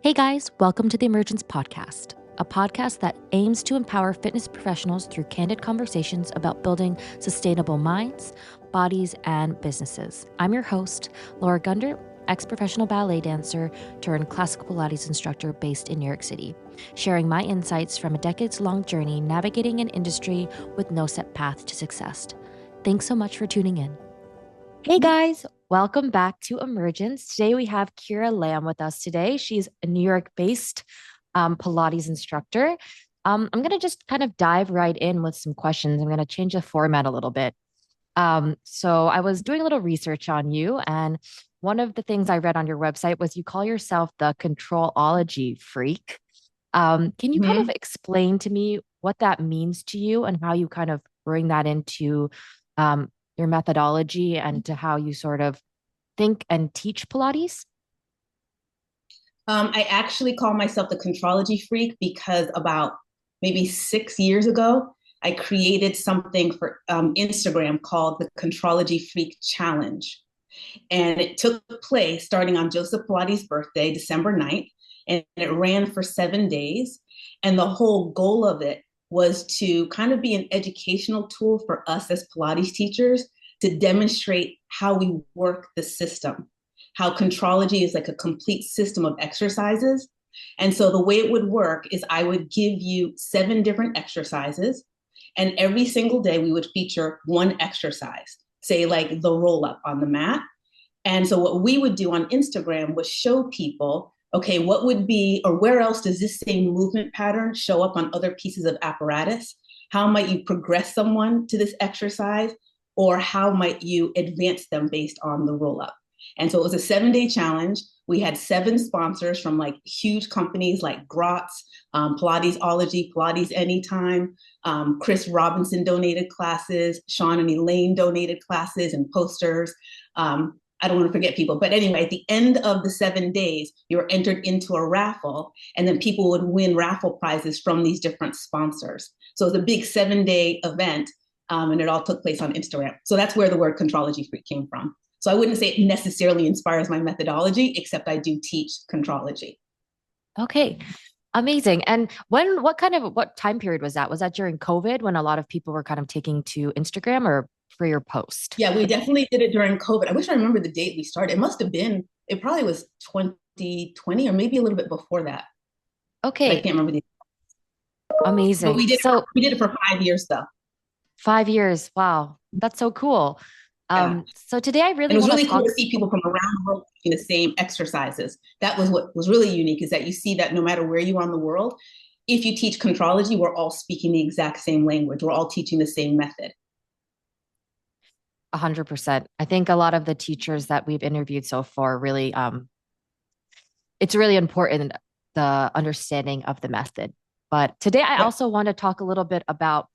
Hey guys, welcome to the Emergence podcast, a podcast that aims to empower fitness professionals through candid conversations about building sustainable minds, bodies, and businesses. I'm your host, Laura Gunder, ex-professional ballet dancer turned classical Pilates instructor based in New York City, sharing my insights from a decades-long journey navigating an industry with no set path to success. Thanks so much for tuning in. Hey guys, welcome back to Emergence. Today we have Kira Lamb with us today. She's a New York-based Pilates instructor. I'm going to just kind of dive right in with some questions. I'm going to change the format a little bit. So I was doing a little research on you, and one of the things I read on your website was you call yourself the Contrology Freak. Can you kind of explain to me what that means to you and how you kind of bring that into your methodology and to how you sort of think and teach Pilates? I actually call myself the Contrology Freak because about maybe 6 years ago, I created something for Instagram called the Contrology Freak Challenge. And it took place starting on Joseph Pilates' birthday, December 9th, and it ran for 7 days. And the whole goal of it was to kind of be an educational tool for us as Pilates teachers to demonstrate how we work the system, how Contrology is like a complete system of exercises. And so the way it would work is I would give you 7 different exercises, and every single day we would feature one exercise, say like the roll up on the mat. And so what we would do on Instagram was show people, okay, what would be, or where else does this same movement pattern show up on other pieces of apparatus? How might you progress someone to this exercise? Or how might you advance them based on the roll up? And so it was a 7-day challenge. We had 7 sponsors from like huge companies like Grotz, Pilatesology, Pilates Anytime. Chris Robinson donated classes. Sean and Elaine donated classes and posters. I don't want to forget people. But anyway, at the end of the 7 days, you were entered into a raffle, and then people would win raffle prizes from these different sponsors. So it was a big 7-day event, and it all took place on Instagram. So that's where the word Contrology Freak came from. So I wouldn't say it necessarily inspires my methodology, except I do teach Contrology. Okay, amazing. And what time period was that? Was that during COVID when a lot of people were kind of taking to Instagram, or for your post? Yeah, we definitely did it during COVID. I wish I remember the date we started. It must have been, it probably was 2020 or maybe a little bit before that. But I Okay, can't remember the, but amazing. we did it for 5 years though. 5 years. Wow, that's so cool. Yeah. So today I And really it was want to really cool talk. to see people from around the world doing the same exercises. That was what was really unique, is that you see that no matter where you are in the world, if you teach Contrology, we're all speaking the exact same language. We're all teaching the same method. 100%. I think a lot of the teachers that we've interviewed so far really, it's really important, the understanding of the method. But today I Yeah. also want to talk a little bit about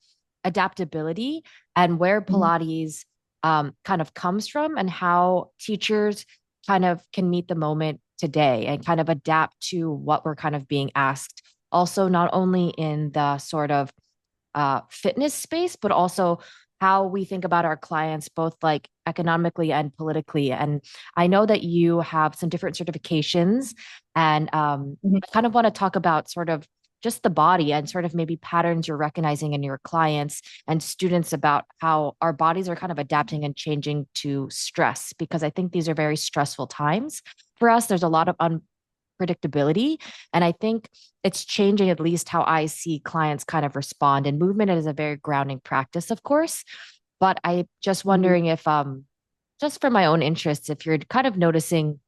adaptability and where Mhm. Pilates kind of comes from and how teachers kind of can meet the moment today and kind of adapt to what we're kind of being asked. Also, not only in the sort of fitness space, but also how we think about our clients, both like economically and politically. And I know that you have some different certifications, and Mhm. I kind of want to talk about sort of just the body and sort of maybe patterns you're recognizing in your clients and students about how our bodies are kind of adapting and changing to stress, because I think these are very stressful times for us. There's a lot of predictability. And I think it's changing at least how I see clients kind of respond. And movement is a very grounding practice, of course. But I just Mhm. wondering if just for my own interests, if you're kind of noticing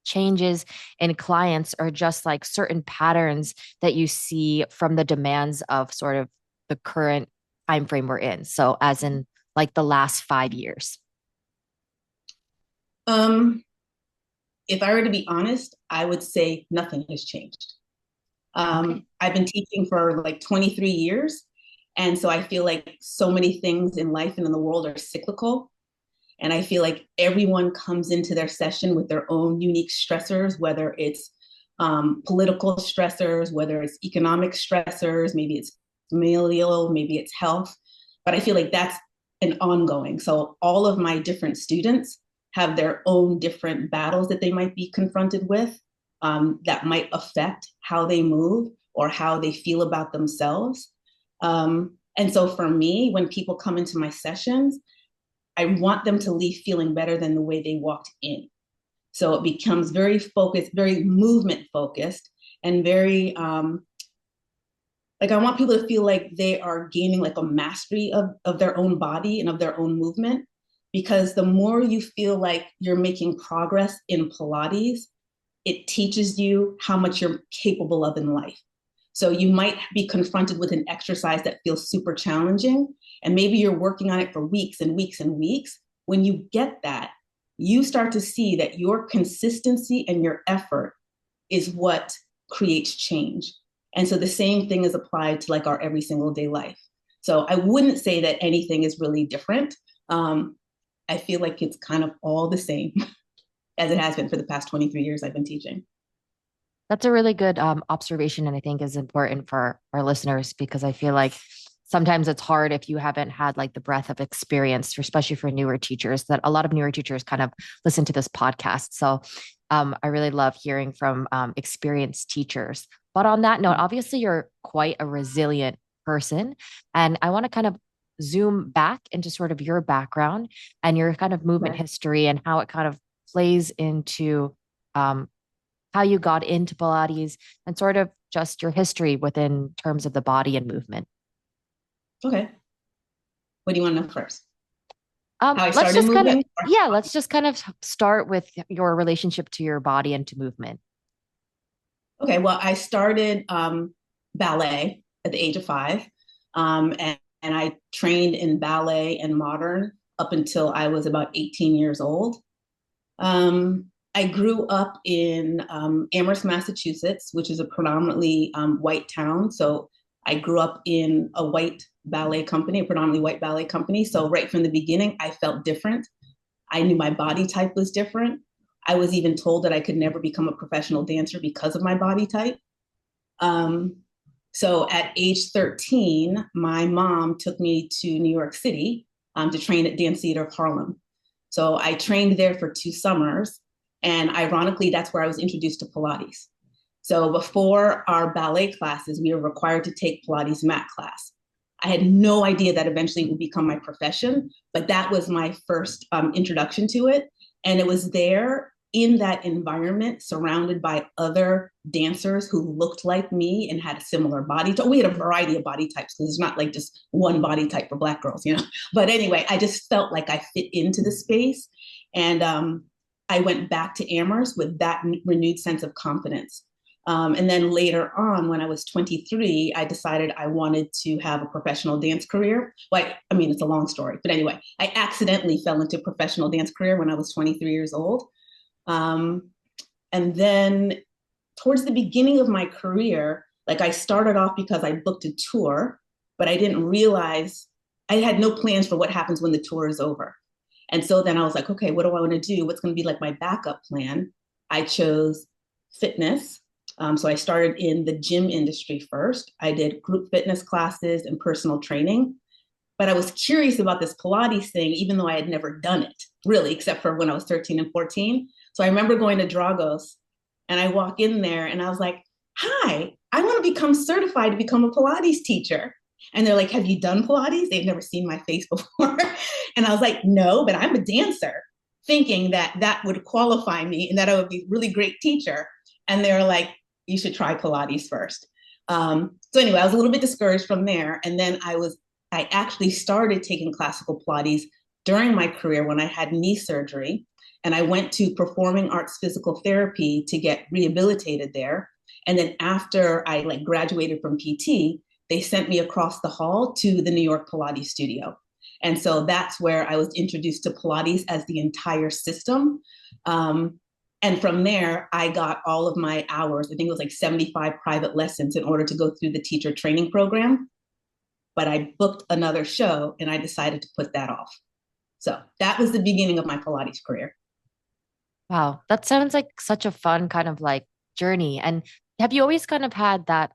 changes in clients or just like certain patterns that you see from the demands of sort of the current time frame we're in. So as in like the last 5 years. Um, if I were to be honest, I would say nothing has changed. Okay. I've been teaching for like 23 years. And so I feel like so many things in life and in the world are cyclical. And I feel like everyone comes into their session with their own unique stressors, whether it's political stressors, whether it's economic stressors, maybe it's familial, maybe it's health. But I feel like that's an ongoing. So all of my different students have their own different battles that they might be confronted with. that might affect how they move or how they feel about themselves. And so for me, when people come into my sessions, I want them to leave feeling better than the way they walked in. So it becomes very focused, very movement focused, and very like I want people to feel like they are gaining like a mastery of their own body and of their own movement. Because the more you feel like you're making progress in Pilates, it teaches you how much you're capable of in life. So you might be confronted with an exercise that feels super challenging, and maybe you're working on it for weeks and weeks and weeks. When you get that, you start to see that your consistency and your effort is what creates change. And so the same thing is applied to like our every single day life. So I wouldn't say that anything is really different. I feel like it's kind of all the same as it has been for the past 23 years I've been teaching. That's a really good observation, and I think is important for our listeners because I feel like sometimes it's hard if you haven't had like the breadth of experience, especially for newer teachers, that a lot of newer teachers kind of listen to this podcast. So I really love hearing from experienced teachers. But on that note, obviously you're quite a resilient person. And I want to kind of zoom back into sort of your background and your kind of movement history and how it kind of plays into um, how you got into Pilates and sort of just your history within terms of the body and movement. Okay. What do you want to know first? How I Let's started just kind of, moving? yeah, let's just kind of start with your relationship to your body and to movement. Okay, well, I started ballet at the age of 5, and I trained in ballet and modern up until I was about 18 years old. I grew up in Amherst, Massachusetts, which is a predominantly white town. So I grew up in a white ballet company, a predominantly white ballet company. So right from the beginning, I felt different. I knew my body type was different. I was even told that I could never become a professional dancer because of my body type. Um, so at age 13, my mom took me to New York City to train at Dance Theater of Harlem. So I trained there for 2 summers. And ironically, that's where I was introduced to Pilates. So before our ballet classes, we were required to take Pilates mat class. I had no idea that eventually it would become my profession, but that was my first introduction to it. And it was there in that environment, surrounded by other dancers who looked like me and had a similar body type. We had a variety of body types because it's not like just one body type for Black girls, you know. But anyway, I just felt like I fit into the space. And I went back to Amherst with that renewed sense of confidence. And then later on, when I was 23, I decided I wanted to have a professional dance career. Well, I mean, it's a long story, but anyway, I accidentally fell into a professional dance career when I was 23 years old. Um, and then towards the beginning of my career, like I started off because I booked a tour, but I didn't realize I had no plans for what happens when the tour is over. And so then I was like, okay, what do I want to do? What's going to be like my backup plan? I chose fitness. So I started in the gym industry first. I did group fitness classes and personal training. But I was curious about this Pilates thing, even though I had never done it, really, except for when I was 13 and 14. So I remember going to Dragos and I walk in there and I was like, hi, I want to become certified to become a Pilates teacher. And they're like, have you done Pilates? They've never seen my face before. And I was like, no, but I'm a dancer, thinking that that would qualify me and that I would be a really great teacher. And they're like, you should try Pilates first. So anyway, I was a little bit discouraged from there. And then I actually started taking classical Pilates during my career when I had knee surgery. And I went to Performing Arts Physical Therapy to get rehabilitated there. And then after I like graduated from PT, they sent me across the hall to the New York Pilates studio. And so that's where I was introduced to Pilates as the entire system. And from there, I got all of my hours. I think it was like 75 private lessons in order to go through the teacher training program. But I booked another show and I decided to put that off. So that was the beginning of my Pilates career. Wow, that sounds like such a fun kind of like journey. And have you always kind of had that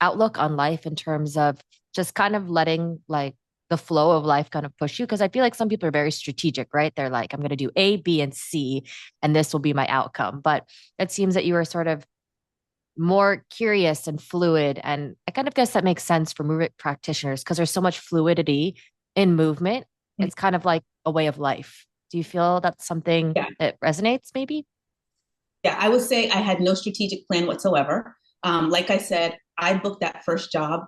outlook on life in terms of just kind of letting like the flow of life kind of push you? Because I feel like some people are very strategic, right? They're like, I'm going to do A, B, and C, and this will be my outcome. But it seems that you are sort of more curious and fluid. And I kind of guess that makes sense for movement practitioners because there's so much fluidity in movement. It's kind of like a way of life. Do you feel that's something Yeah. that resonates maybe? Yeah, I would say I had no strategic plan whatsoever. Like I said, I booked that first job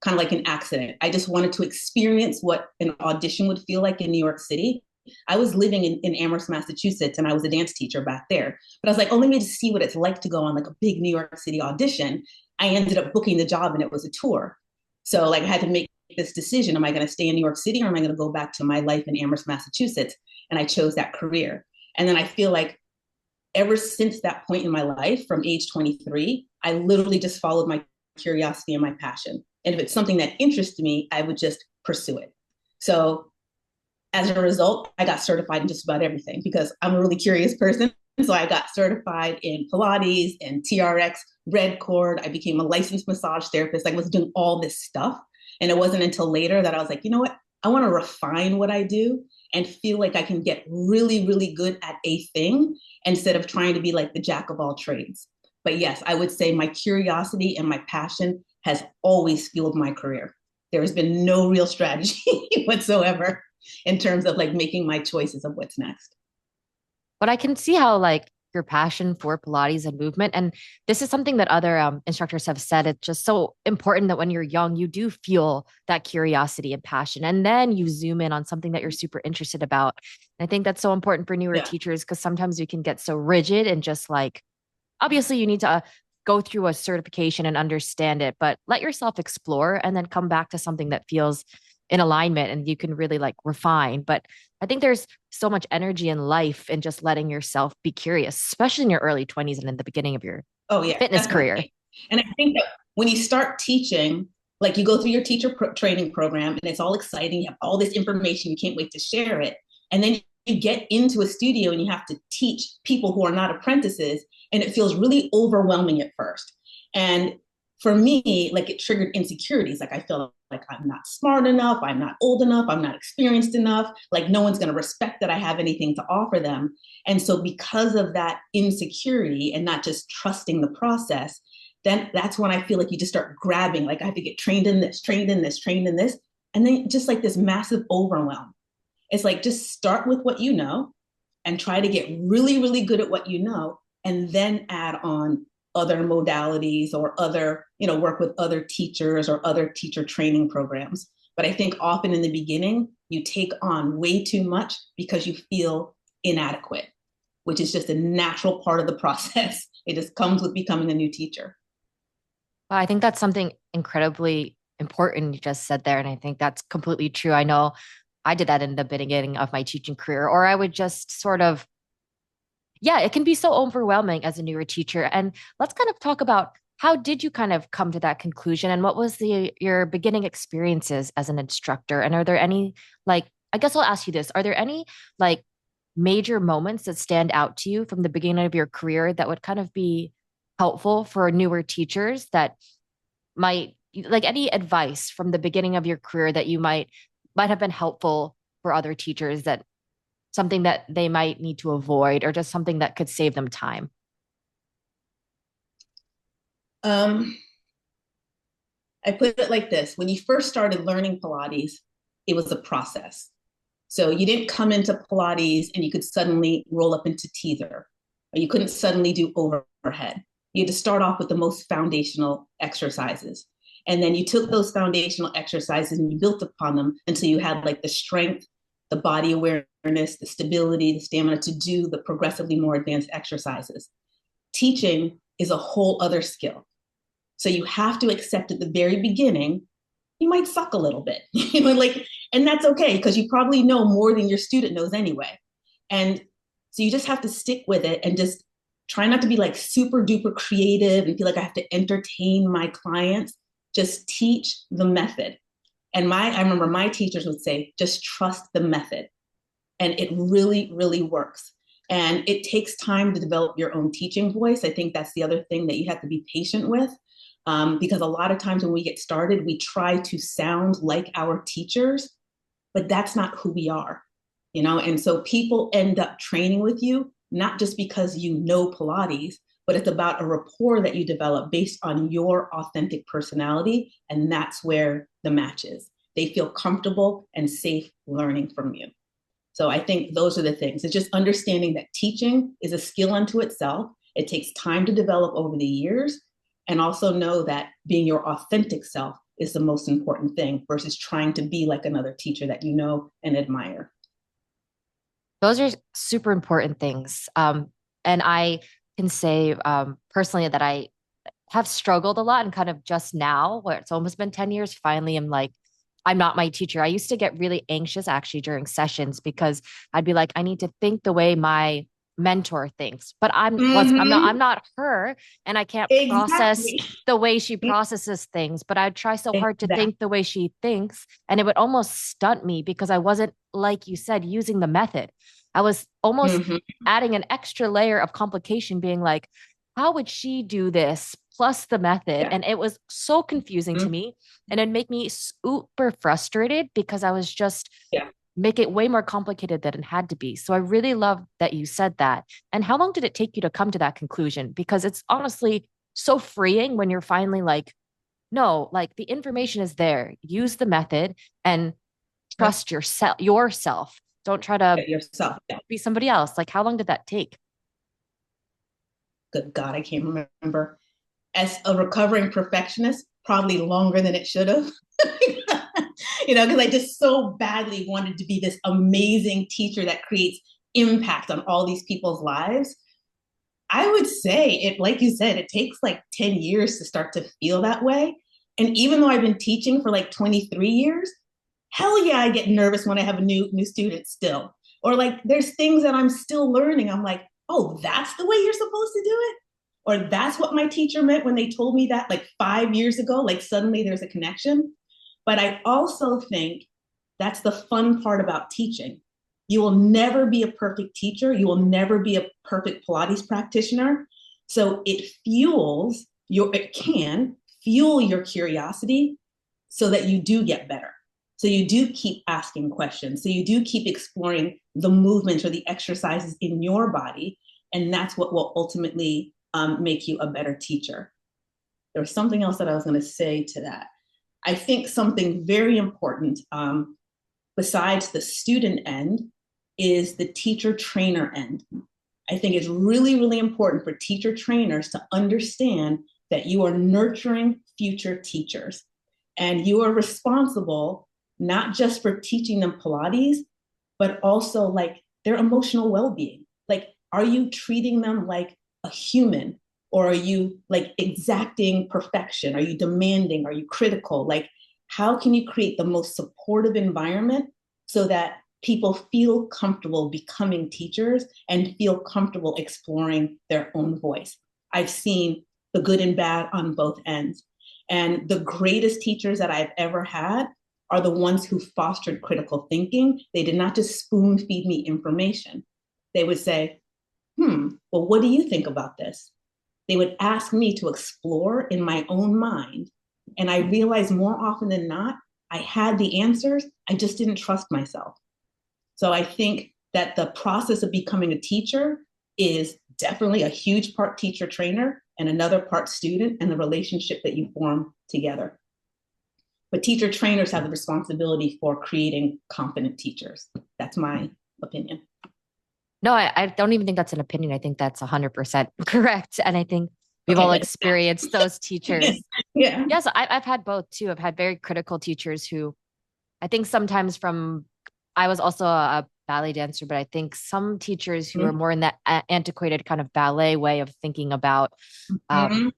kind of like an accident. I just wanted to experience what an audition would feel like in New York City. I was living in Amherst, Massachusetts, and I was a dance teacher back there. But I was like, oh, let me just see what it's like to go on like a big New York City audition. I ended up booking the job and it was a tour. So like I had to make this decision. Am I going to stay in New York City or am I going to go back to my life in Amherst, Massachusetts? And I chose that career. And then I feel like ever since that point in my life, from age 23, I literally just followed my curiosity and my passion. And if it's something that interested me, I would just pursue it. So as a result, I got certified in just about everything because I'm a really curious person. So I got certified in Pilates and TRX, red cord. I became a licensed massage therapist. I was doing all this stuff. And it wasn't until later that I was like, you know what? I want to refine what I do and feel like I can get really, really good at a thing instead of trying to be like the jack of all trades. But yes, I would say my curiosity and my passion has always fueled my career. There has been no real strategy whatsoever in terms of like making my choices of what's next. But I can see how like your passion for Pilates and movement, and this is something that other instructors have said. It's just so important that when you're young, you do feel that curiosity and passion, and then you zoom in on something that you're super interested about. And I think that's so important for newer Yeah. teachers because sometimes we can get so rigid and just like, obviously, you need to go through a certification and understand it, but let yourself explore and then come back to something that feels in alignment and you can really like refine. But I think there's so much energy in life in just letting yourself be curious, especially in your early 20s and in the beginning of your Oh, yeah, fitness career. definitely. And I think that when you start teaching, like you go through your training program and it's all exciting, you have all this information, you can't wait to share it. And then you get into a studio and you have to teach people who are not apprentices, and it feels really overwhelming at first. And for me, like it triggered insecurities. Like I feel like I'm not smart enough, I'm not old enough, I'm not experienced enough. Like no one's going to respect that I have anything to offer them. And so, because of that insecurity and not just trusting the process, then that's when I feel like you just start grabbing, like I have to get trained in this, trained in this, trained in this. And then just like this massive overwhelm. It's like just start with what you know and try to get really, really good at what you know, and then add on other modalities or other, work with other teachers or other teacher training programs. But I think often in the beginning, you take on way too much because you feel inadequate, which is just a natural part of the process. It just comes with becoming a new teacher. Well, I think that's something incredibly important you just said there. And I think that's completely true. I know I did that in the beginning of my teaching career, or I would just sort of, yeah, it can be so overwhelming as a newer teacher. And let's kind of talk about how did you kind of come to that conclusion and what was your beginning experiences as an instructor? And are there any like, I guess I'll ask you this, are there any like major moments that stand out to you from the beginning of your career that would kind of be helpful for newer teachers that might like any advice from the beginning of your career that you might have been helpful for other teachers that something that they might need to avoid or just something that could save them time? Um, I put it like this: when you first started learning Pilates, it was a process. So you didn't come into Pilates and you could suddenly roll up into teether, or you couldn't suddenly do overhead. You had to start off with the most foundational exercises. And then you took those foundational exercises and you built upon them until you had like the strength, the body awareness, the stability, the stamina to do the progressively more advanced exercises. Teaching is a whole other skill. So you have to accept at the very beginning, you might suck a little bit, and that's okay because you probably know more than your student knows anyway. And so you just have to stick with it and just try not to be like super duper creative and feel like I have to entertain my clients. Just teach the method. And I remember my teachers would say, just trust the method. And it really, really works. And it takes time to develop your own teaching voice. I think that's the other thing that you have to be patient with. Because a lot of times when we get started, we try to sound like our teachers but that's not who we are, you know? And so people end up training with you, not just because you know Pilates, but it's about a rapport that you develop based on your authentic personality. And that's where the match is. They feel comfortable and safe learning from you. So I think those are the things. It's just understanding that teaching is a skill unto itself. It takes time to develop over the years. And also know that being your authentic self is the most important thing versus trying to be like another teacher that you know and admire. Those are super important things. And I can say personally that I have struggled a lot and kind of just now, where it's almost been 10 years, finally I'm like, I'm not my teacher. I used to get really anxious actually during sessions because I'd be like, I need to think the way my mentor thinks, but I'm not her, and I can't process Exactly. the way she processes things, but I'd try so hard to Exactly. think the way she thinks, and it would almost stunt me because I wasn't, like you said, using the method. I was almost Mm-hmm. adding an extra layer of complication, being like, how would she do this plus the method? Yeah. And it was so confusing to Mm-hmm. me. And it made me super frustrated because I was just Yeah. make it way more complicated than it had to be. So I really love that you said that. And how long did it take you to come to that conclusion? Because it's honestly so freeing when you're finally like, no, like the information is there. Use the method and Yep. trust yourself. Don't try to Yourself. Yeah. be somebody else. Like, how long did that take? Good God, I can't remember. As a recovering perfectionist, probably longer than it should have. You know, because I just so badly wanted to be this amazing teacher that creates impact on all these people's lives. I would say it, like you said, it takes like 10 years to start to feel that way. And even though I've been teaching for like 23 years, hell yeah, I get nervous when I have a new student still. Or like there's things that I'm still learning. I'm like, oh, that's the way you're supposed to do it? Or that's what my teacher meant when they told me that like 5 years ago. Like suddenly there's a connection. But I also think that's the fun part about teaching. You will never be a perfect teacher. You will never be a perfect Pilates practitioner. So it can fuel your curiosity so that you do get better. So you do keep asking questions. So you do keep exploring the movements or the exercises in your body. And that's what will ultimately make you a better teacher. There was something else that I was going to say to that. I think something very important, besides the student end, is the teacher trainer end. I think it's really, really important for teacher trainers to understand that you are nurturing future teachers and you are responsible not just for teaching them Pilates, but also like their emotional well-being. Like, are you treating them like a human, or are you like exacting perfection? Are you demanding? Are you critical? Like, how can you create the most supportive environment so that people feel comfortable becoming teachers and feel comfortable exploring their own voice? I've seen the good and bad on both ends. And the greatest teachers that I've ever had are the ones who fostered critical thinking. They did not just spoon feed me information. They would say, well, what do you think about this? They would ask me to explore in my own mind. And I realized more often than not, I had the answers. I just didn't trust myself. So I think that the process of becoming a teacher is definitely a huge part teacher trainer and another part student, and the relationship that you form together. But teacher trainers have the responsibility for creating confident teachers. That's my opinion. No, I don't even think that's an opinion. I think that's 100% correct. And I think we've Okay, all good. experienced those teachers. Yeah. Yes, I've had both too. I've had very critical teachers who I think sometimes I was also a ballet dancer, but I think some teachers who are Mm-hmm. more in that antiquated kind of ballet way of thinking about um, Mm-hmm.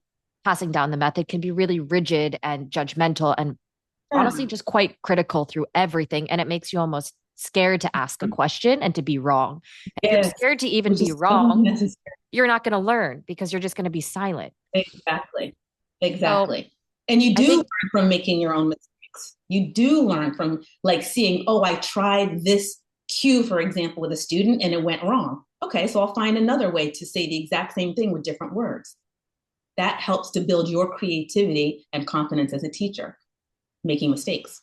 passing down the method can be really rigid and judgmental and honestly Yeah. just quite critical through everything. And it makes you almost scared to ask a question and to be wrong. And if you're Yes, scared to even which be is so wrong, necessary. you're not going to learn because you're just going to be silent. Exactly. So Exactly. And you I do learn think, from making your own mistakes. You do learn from like seeing, oh, I tried this cue, for example, with a student and it went wrong. Okay, so I'll find another way to say the exact same thing with different words. That helps to build your creativity and confidence as a teacher, making mistakes.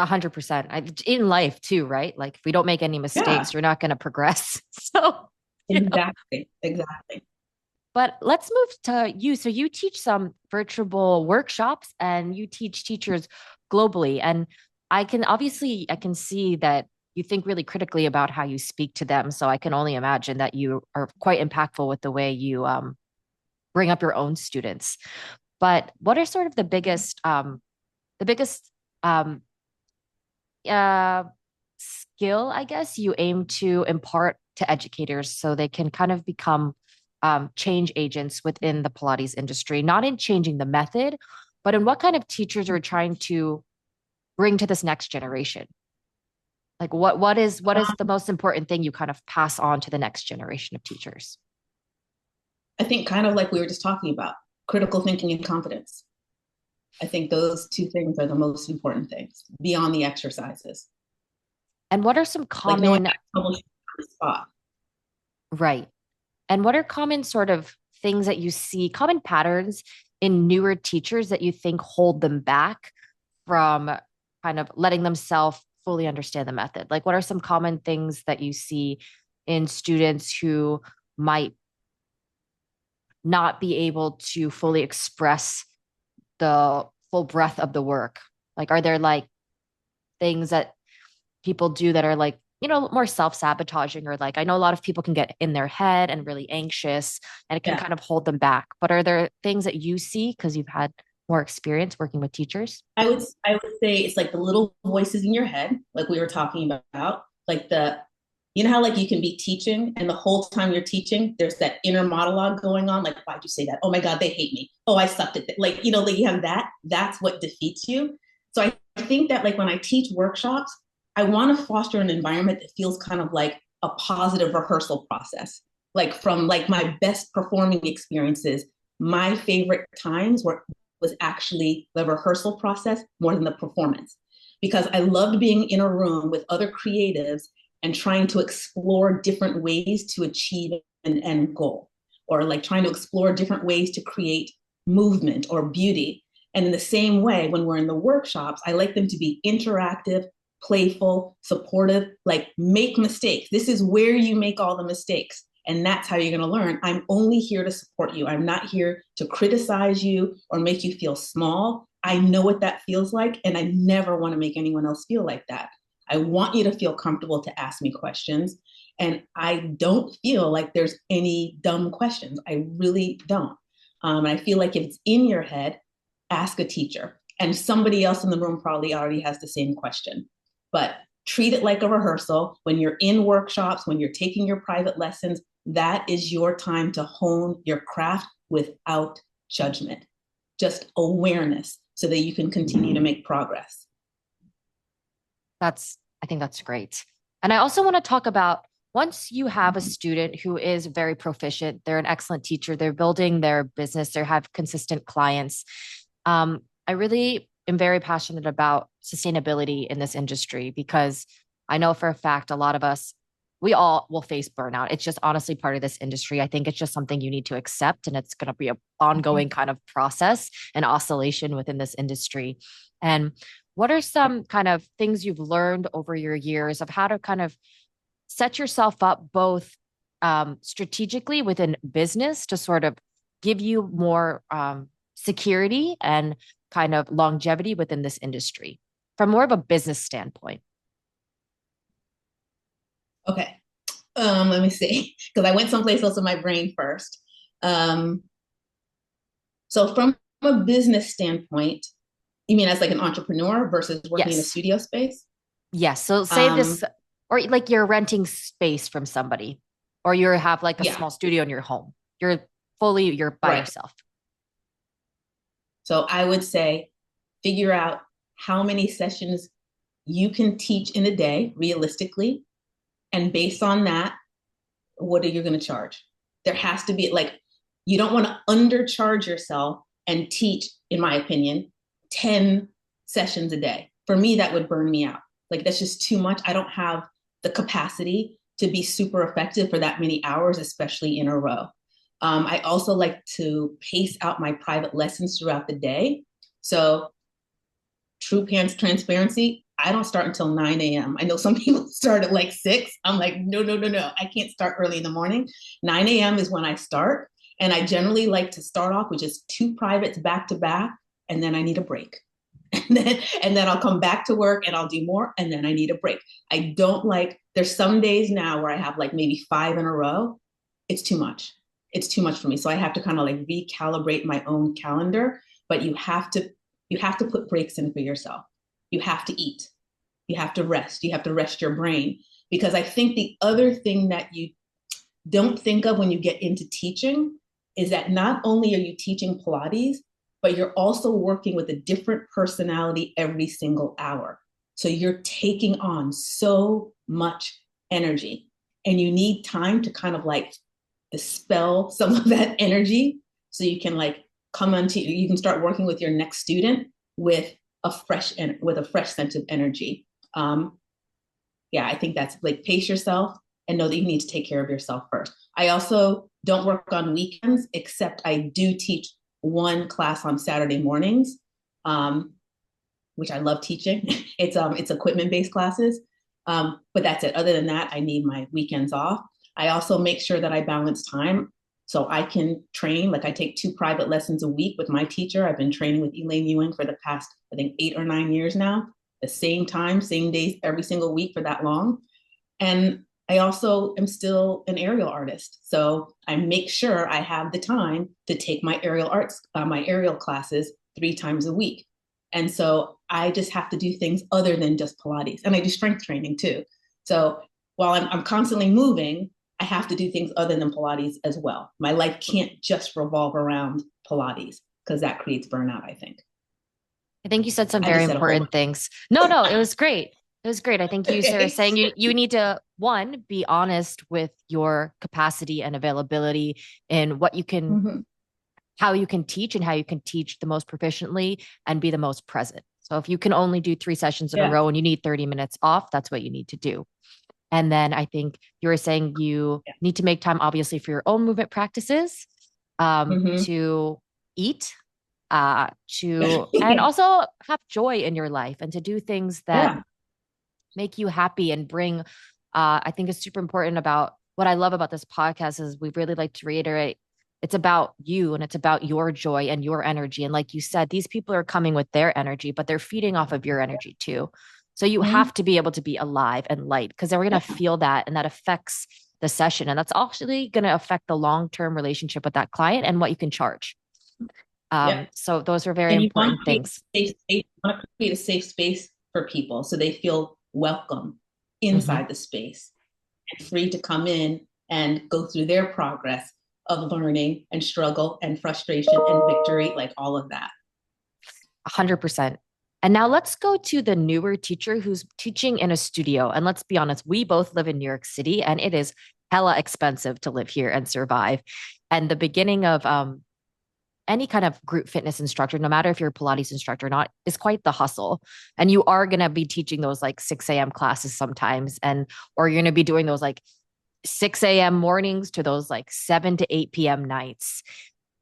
100%. In life too, right? Like if we don't make any Yeah, mistakes, you're not going to progress. So, you know. exactly, exactly. But let's move to you. So you teach some virtual workshops and you teach teachers globally. And I can see that you think really critically about how you speak to them. So I can only imagine that you are quite impactful with the way you bring up your own students. But what are sort of the biggest um, uh, skill, I guess, you aim to impart to educators so they can kind of become change agents within the Pilates industry, not in changing the method, but in what kind of teachers are trying to bring to this next generation? Like what is the most important thing you kind of pass on to the next generation of teachers? I think kind of like we were just talking about, critical thinking and confidence. I think those two things are the most important things beyond the exercises. And what are some Like knowing common, how to troubleshoot on the spot. right? And what are common sort of things that you see, common patterns in newer teachers that you think hold them back from kind of letting themselves fully understand the method? Like, what are some common things that you see in students who might not be able to fully express the full breadth of the work? Like, are there like things that people do that are like, more self-sabotaging, or like I know a lot of people can get in their head and really anxious and it can Yeah. kind of hold them back. But are there things that you see because you've had more experience working with teachers? I would say it's like the little voices in your head, like we were talking about, like you know how like you can be teaching and the whole time you're teaching, there's that inner monologue going on, like why'd you say that? Oh my God, they hate me. Oh, I sucked at that. Like like you have that. That's what defeats you. So I think that like when I teach workshops, I want to foster an environment that feels kind of like a positive rehearsal process. Like from like my best performing experiences, my favorite times were was actually the rehearsal process more than the performance because I loved being in a room with other creatives and trying to explore different ways to achieve an end goal or like trying to explore different ways to create movement or beauty. And in the same way, when we're in the workshops, I like them to be interactive, playful, supportive, like make mistakes. This is where you make all the mistakes. And that's how you're going to learn. I'm only here to support you. I'm not here to criticize you or make you feel small. I know what that feels like, and I never want to make anyone else feel like that. I want you to feel comfortable to ask me questions. And I don't feel like there's any dumb questions. I really don't. I feel like if it's in your head, ask a teacher. And somebody else in the room probably already has the same question. But treat it like a rehearsal. When you're in workshops, when you're taking your private lessons, that is your time to hone your craft without judgment, just awareness so that you can continue to make progress. I think that's great. And I also want to talk about once you have a student who is very proficient, they're an excellent teacher, they're building their business, they have consistent clients. I really am very passionate about sustainability in this industry because I know for a fact a lot of us, we all will face burnout. It's just honestly part of this industry. I think it's just something you need to accept, and it's going to be an ongoing kind of process and oscillation within this industry. And what are some kind of things you've learned over your years of how to kind of set yourself up both strategically within business to sort of give you more security and kind of longevity within this industry from more of a business standpoint? Okay. Let me see, because I went someplace else in my brain first. Um, so from a business standpoint, you mean as like an entrepreneur versus working in a Yes. studio space? Yes. So say this, Um, or like you're renting space from somebody, or you have like a yeah, small studio in your home. You're by right. yourself. So I would say figure out how many sessions you can teach in a day realistically. And based on that, what are you going to charge? There has to be like, you don't want to undercharge yourself and teach, in my opinion, 10 sessions a day. For me, that would burn me out. Like, that's just too much. I don't have the capacity to be super effective for that many hours, especially in a row. I also like to pace out my private lessons throughout the day. So, true pants transparency, I don't start until 9 a.m. I know some people start at like 6. I'm like, no, no, no, no. I can't start early in the morning. 9 a.m. is when I start. And I generally like to start off with just 2 privates back to back. And then I need a break. And then I'll come back to work and I'll do more. And then I need a break. I don't like, there's some days now where I have like maybe 5 in a row. It's too much. It's too much for me. So I have to kind of like recalibrate my own calendar, but you have to put breaks in for yourself. You have to eat. You have to rest. You have to rest your brain. Because I think the other thing that you don't think of when you get into teaching is that not only are you teaching Pilates, but you're also working with a different personality every single hour. So you're taking on so much energy, and you need time to kind of like dispel some of that energy so you can like you can start working with your next student with a fresh sense of energy. Yeah, I think that's like pace yourself and know that you need to take care of yourself first. I also don't work on weekends, except I do teach one class on Saturday mornings, um, which I love teaching. It's equipment based classes, but that's it. Other than that, I need my weekends off. I also make sure that I balance time so I can train. Like I take 2 private lessons a week with my teacher. I've been training with Elaine Ewing for the past, I think, 8 or 9 years now. The same time, same days, every single week for that long. And I also am still an aerial artist. So I make sure I have the time to take my aerial classes 3 times a week. And so I just have to do things other than just Pilates. And I do strength training too. So while I'm constantly moving, I have to do things other than Pilates as well. My life can't just revolve around Pilates because that creates burnout, I think. I think you said some I very just said a whole important things. No, no, it was great. It was great. I think you, Sarah, bunch. saying you need to, one, be honest with your capacity and availability in what you can, Mm-hmm. how you can teach and how you can teach the most proficiently and be the most present. So if you can only do 3 sessions in a Yeah. row and you need 30 minutes off, that's what you need to do. And then I think you were saying you Yeah. need to make time, obviously, for your own movement practices, Mm-hmm. to eat, and Yeah. also have joy in your life and to do things that Yeah. make you happy and bring, I think it's super important about what I love about this podcast is we really like to reiterate it's about you and it's about your joy and your energy. And like you said, these people are coming with their energy, but they're feeding off of your energy too. So you Mm-hmm. have to be able to be alive and light because they're going to Yeah. feel that and that affects the session. And that's actually going to affect the long-term relationship with that client and what you can charge. Yep. So those are very And you want important to create things. a safe space, you want to create a safe space for people so they feel welcome Mhm. inside the space and free to come in and go through their progress of learning and struggle and frustration and victory, like all of that. 100%. And now let's go to the newer teacher who's teaching in a studio. And let's be honest, we both live in New York City and it is hella expensive to live here and survive. And the beginning of any kind of group fitness instructor, no matter if you're a Pilates instructor or not, is quite the hustle. And you are going to be teaching those like 6 a.m. classes sometimes, or you're going to be doing those like 6 a.m. mornings to those like 7 to 8 p.m. nights.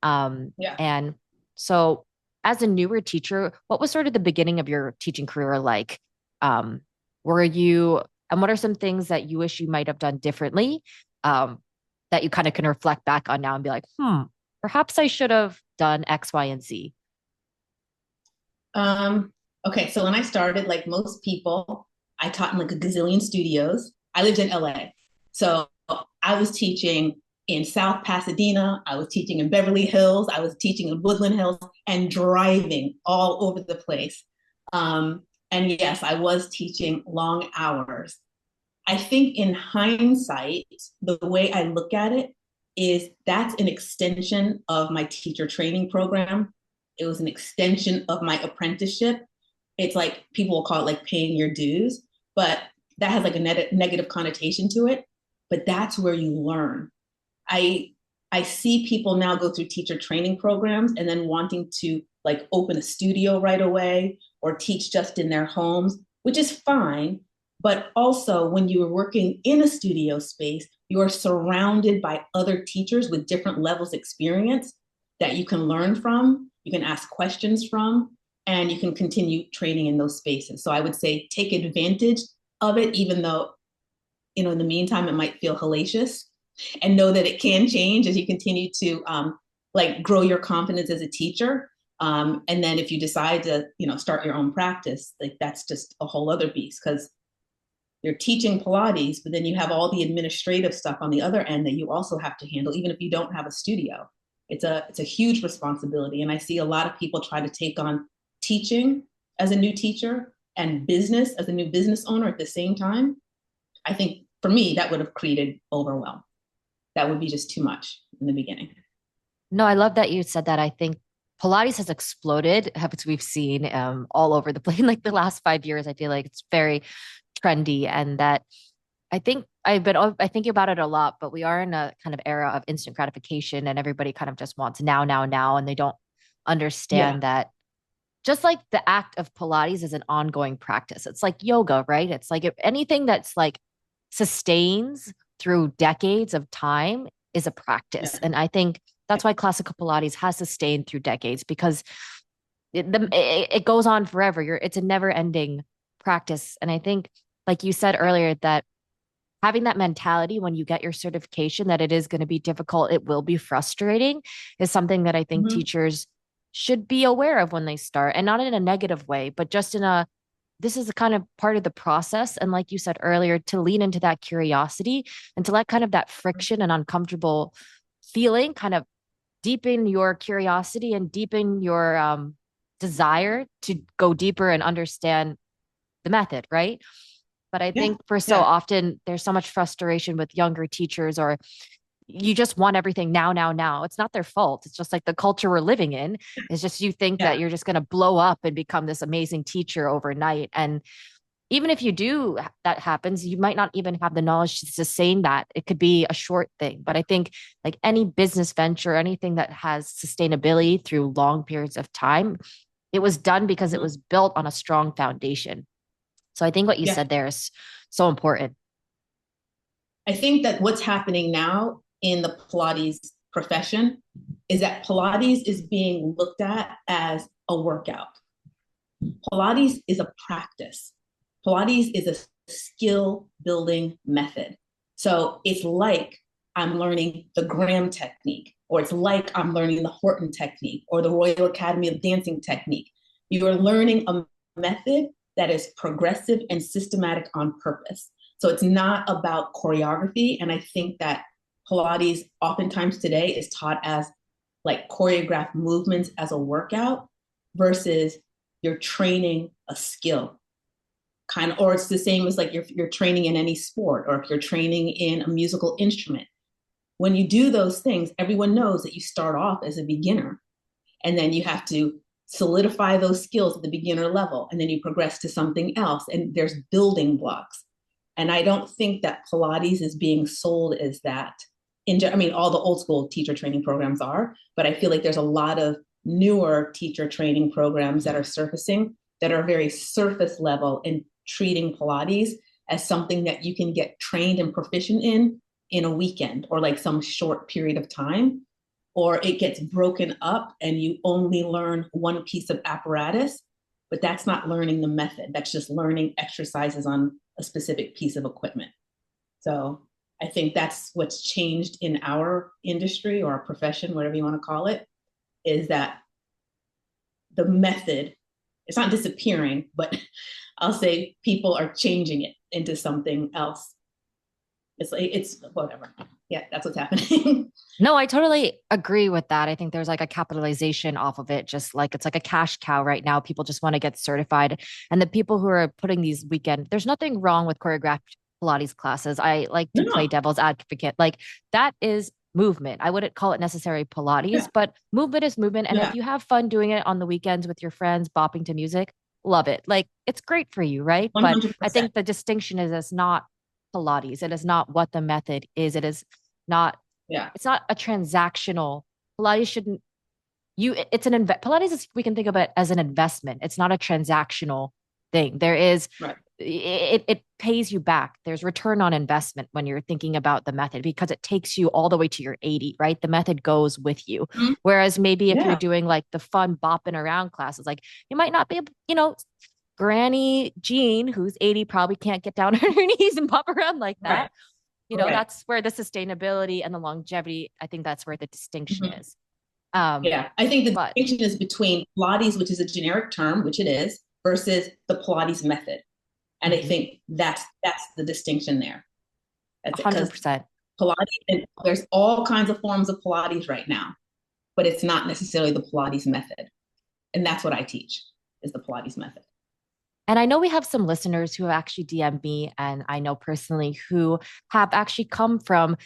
Yeah. And so, as a newer teacher, what was sort of the beginning of your teaching career like? Um, were you, and what are some things that you wish you might have done differently, um, that you kind of can reflect back on now and be like, perhaps I should have done X, Y, and Z? Um, okay, so when I started, like most people, I taught in like a gazillion studios. I lived in LA. So I was teaching in South Pasadena, I was teaching in Beverly Hills, I was teaching in Woodland Hills, and driving all over the place. And yes, I was teaching long hours. I think in hindsight, the way I look at it is that's an extension of my teacher training program. It was an extension of my apprenticeship. It's like people will call it like paying your dues, but that has like a negative connotation to it. But that's where you learn. I I see people now go through teacher training programs and then wanting to like open a studio right away or teach just in their homes, which is fine. But also, when you are working in a studio space, you are surrounded by other teachers with different levels of experience that you can learn from, you can ask questions from. and you can continue training in those spaces. So I would say take advantage of it, even though, in the meantime, it might feel hellacious, and know that it can change as you continue to like grow your confidence as a teacher. And then if you decide to, start your own practice, like that's just a whole other beast, because you're teaching Pilates, but then you have all the administrative stuff on the other end that you also have to handle, even if you don't have a studio. It's a huge responsibility. And I see a lot of people try to take on teaching as a new teacher and business as a new business owner at the same time. I think for me, that would have created overwhelm. That would be just too much in the beginning. No, I love that you said that. I think Pilates has exploded, as we've seen all over the place in like the last 5 years. I feel like it's very trendy, and that I think I think about it a lot, but we are in a kind of era of instant gratification, and everybody kind of just wants now, now, now, and they don't Yeah. understand that just like the act of Pilates is an ongoing practice. It's like yoga, right? It's like if anything that's like sustains through decades of time is a practice. Yeah. And I think that's why classical Pilates has sustained through decades, because it goes on forever. It's a never ending practice. And I think, like you said earlier, that having that mentality when you get your certification that it is going to be difficult, it will be frustrating, is something that I think Mm-hmm. teachers should be aware of when they start, and not in a negative way, but just in a this is a kind of part of the process. And like you said earlier, to lean into that curiosity and to let kind of that friction and uncomfortable feeling kind of deepen your curiosity and deepen your desire to go deeper and understand the method, right? But I Yeah. think for so Yeah. often there's so much frustration with younger teachers, or you just want everything now, now, now. It's not their fault. It's just like the culture we're living in. It's just you think that Yeah. you're just going to blow up and become this amazing teacher overnight. And even if you do, that happens, you might not even have the knowledge to sustain that. It could be a short thing. But I think like any business venture, anything that has sustainability through long periods of time, it was done because it Mm-hmm. was built on a strong foundation. So I think what you Yeah. said there is so important. I think that what's happening now in the Pilates profession is that Pilates is being looked at as a workout. Pilates is a practice. Pilates is a skill building method. So it's like I'm learning the Graham technique, or it's like I'm learning the Horton technique or the Royal Academy of Dancing technique. You are learning a method that is progressive and systematic on purpose. So it's not about choreography. And I think that Pilates oftentimes today is taught as like choreographed movements as a workout versus you're training a skill kind of, or it's the same as like you're training in any sport, or if you're training in a musical instrument. When you do those things, everyone knows that you start off as a beginner, and then you have to solidify those skills at the beginner level, and then you progress to something else, and there's building blocks. And I don't think that Pilates is being sold as that. I mean, all the old school teacher training programs are, but I feel like there's a lot of newer teacher training programs that are surfacing that are very surface level in treating Pilates as something that you can get trained and proficient in a weekend or like some short period of time, or it gets broken up and you only learn one piece of apparatus, but that's not learning the method. That's just learning exercises on a specific piece of equipment. So I think that's what's changed in our industry or our profession, whatever you want to call it, is that the method, it's not disappearing, but I'll say people are changing it into something else. It's like, it's whatever. Yeah, that's what's happening. No, I totally agree with that. I think there's like a capitalization off of it, just like it's like a cash cow right now. People just want to get certified. And the people who are putting these there's nothing wrong with choreographed Pilates classes. I like to play No. devil's advocate. Like that is movement. I wouldn't call it necessarily Pilates, Yeah. but movement is movement. And if Yeah. you have fun doing it on the weekends with your friends, bopping to music, love it. Like it's great for you, right? But I 100%. think the distinction is it's not Pilates. It is not what the method is. It is not Yeah. it's not a transactional. Pilates shouldn't it's Pilates is we can think of it as an investment. It's not a transactional thing. There is Right. it pays you back. There's return on investment when you're thinking about the method because it takes you all the way to your 80, right? The method goes with you. Mhm. Whereas maybe if you're Yeah, doing like the fun bopping around classes, like you might not be able, Granny Jean, who's 80, probably can't get down on her knees and pop around like right, that. right. That's where the sustainability and the longevity, I think that's where the distinction Mhm. is. Um, Yeah, I think the but distinction is between Pilates, which is a generic term, which it is, versus the Pilates method. And I mhm, think that's the distinction there. That's it. Because 100%. Pilates, and there's all kinds of forms of Pilates right now, but it's not necessarily the Pilates method. And that's what I teach is the Pilates method. And I know we have some listeners who have actually DM'd me, and I know personally who have actually come from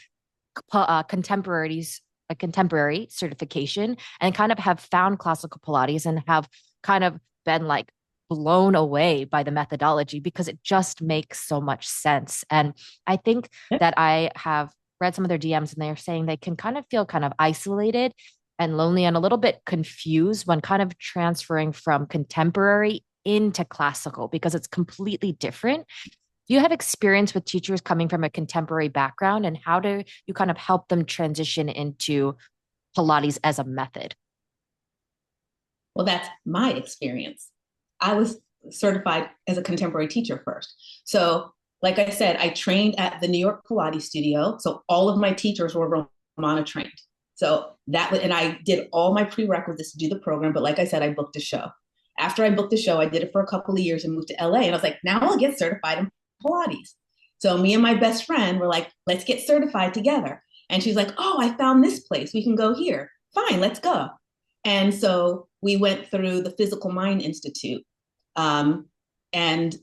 contemporaries, a contemporary certification, and kind of have found classical Pilates and have kind of been like blown away by the methodology because it just makes so much sense. And I think that I have read some of their DMs and they're saying they can kind of feel kind of isolated and lonely and a little bit confused when kind of transferring from contemporary into classical because it's completely different. Do you have experience with teachers coming from a contemporary background and how do you kind of help them transition into Pilates as a method? Well, that's my experience. I was certified as a contemporary teacher first. So, like I said, I trained at the New York Pilates studio. So, all of my teachers were Romana trained. So, and I did all my prerequisites to do the program. But like I said, I booked a show. After I booked the show, I did it for a couple of years and moved to LA. And I was like, now I'll get certified in Pilates. So, me and my best friend were like, let's get certified together. And she's like, oh, I found this place. We can go here. Fine, let's go. And so we went through the Physical Mind Institute. Um, and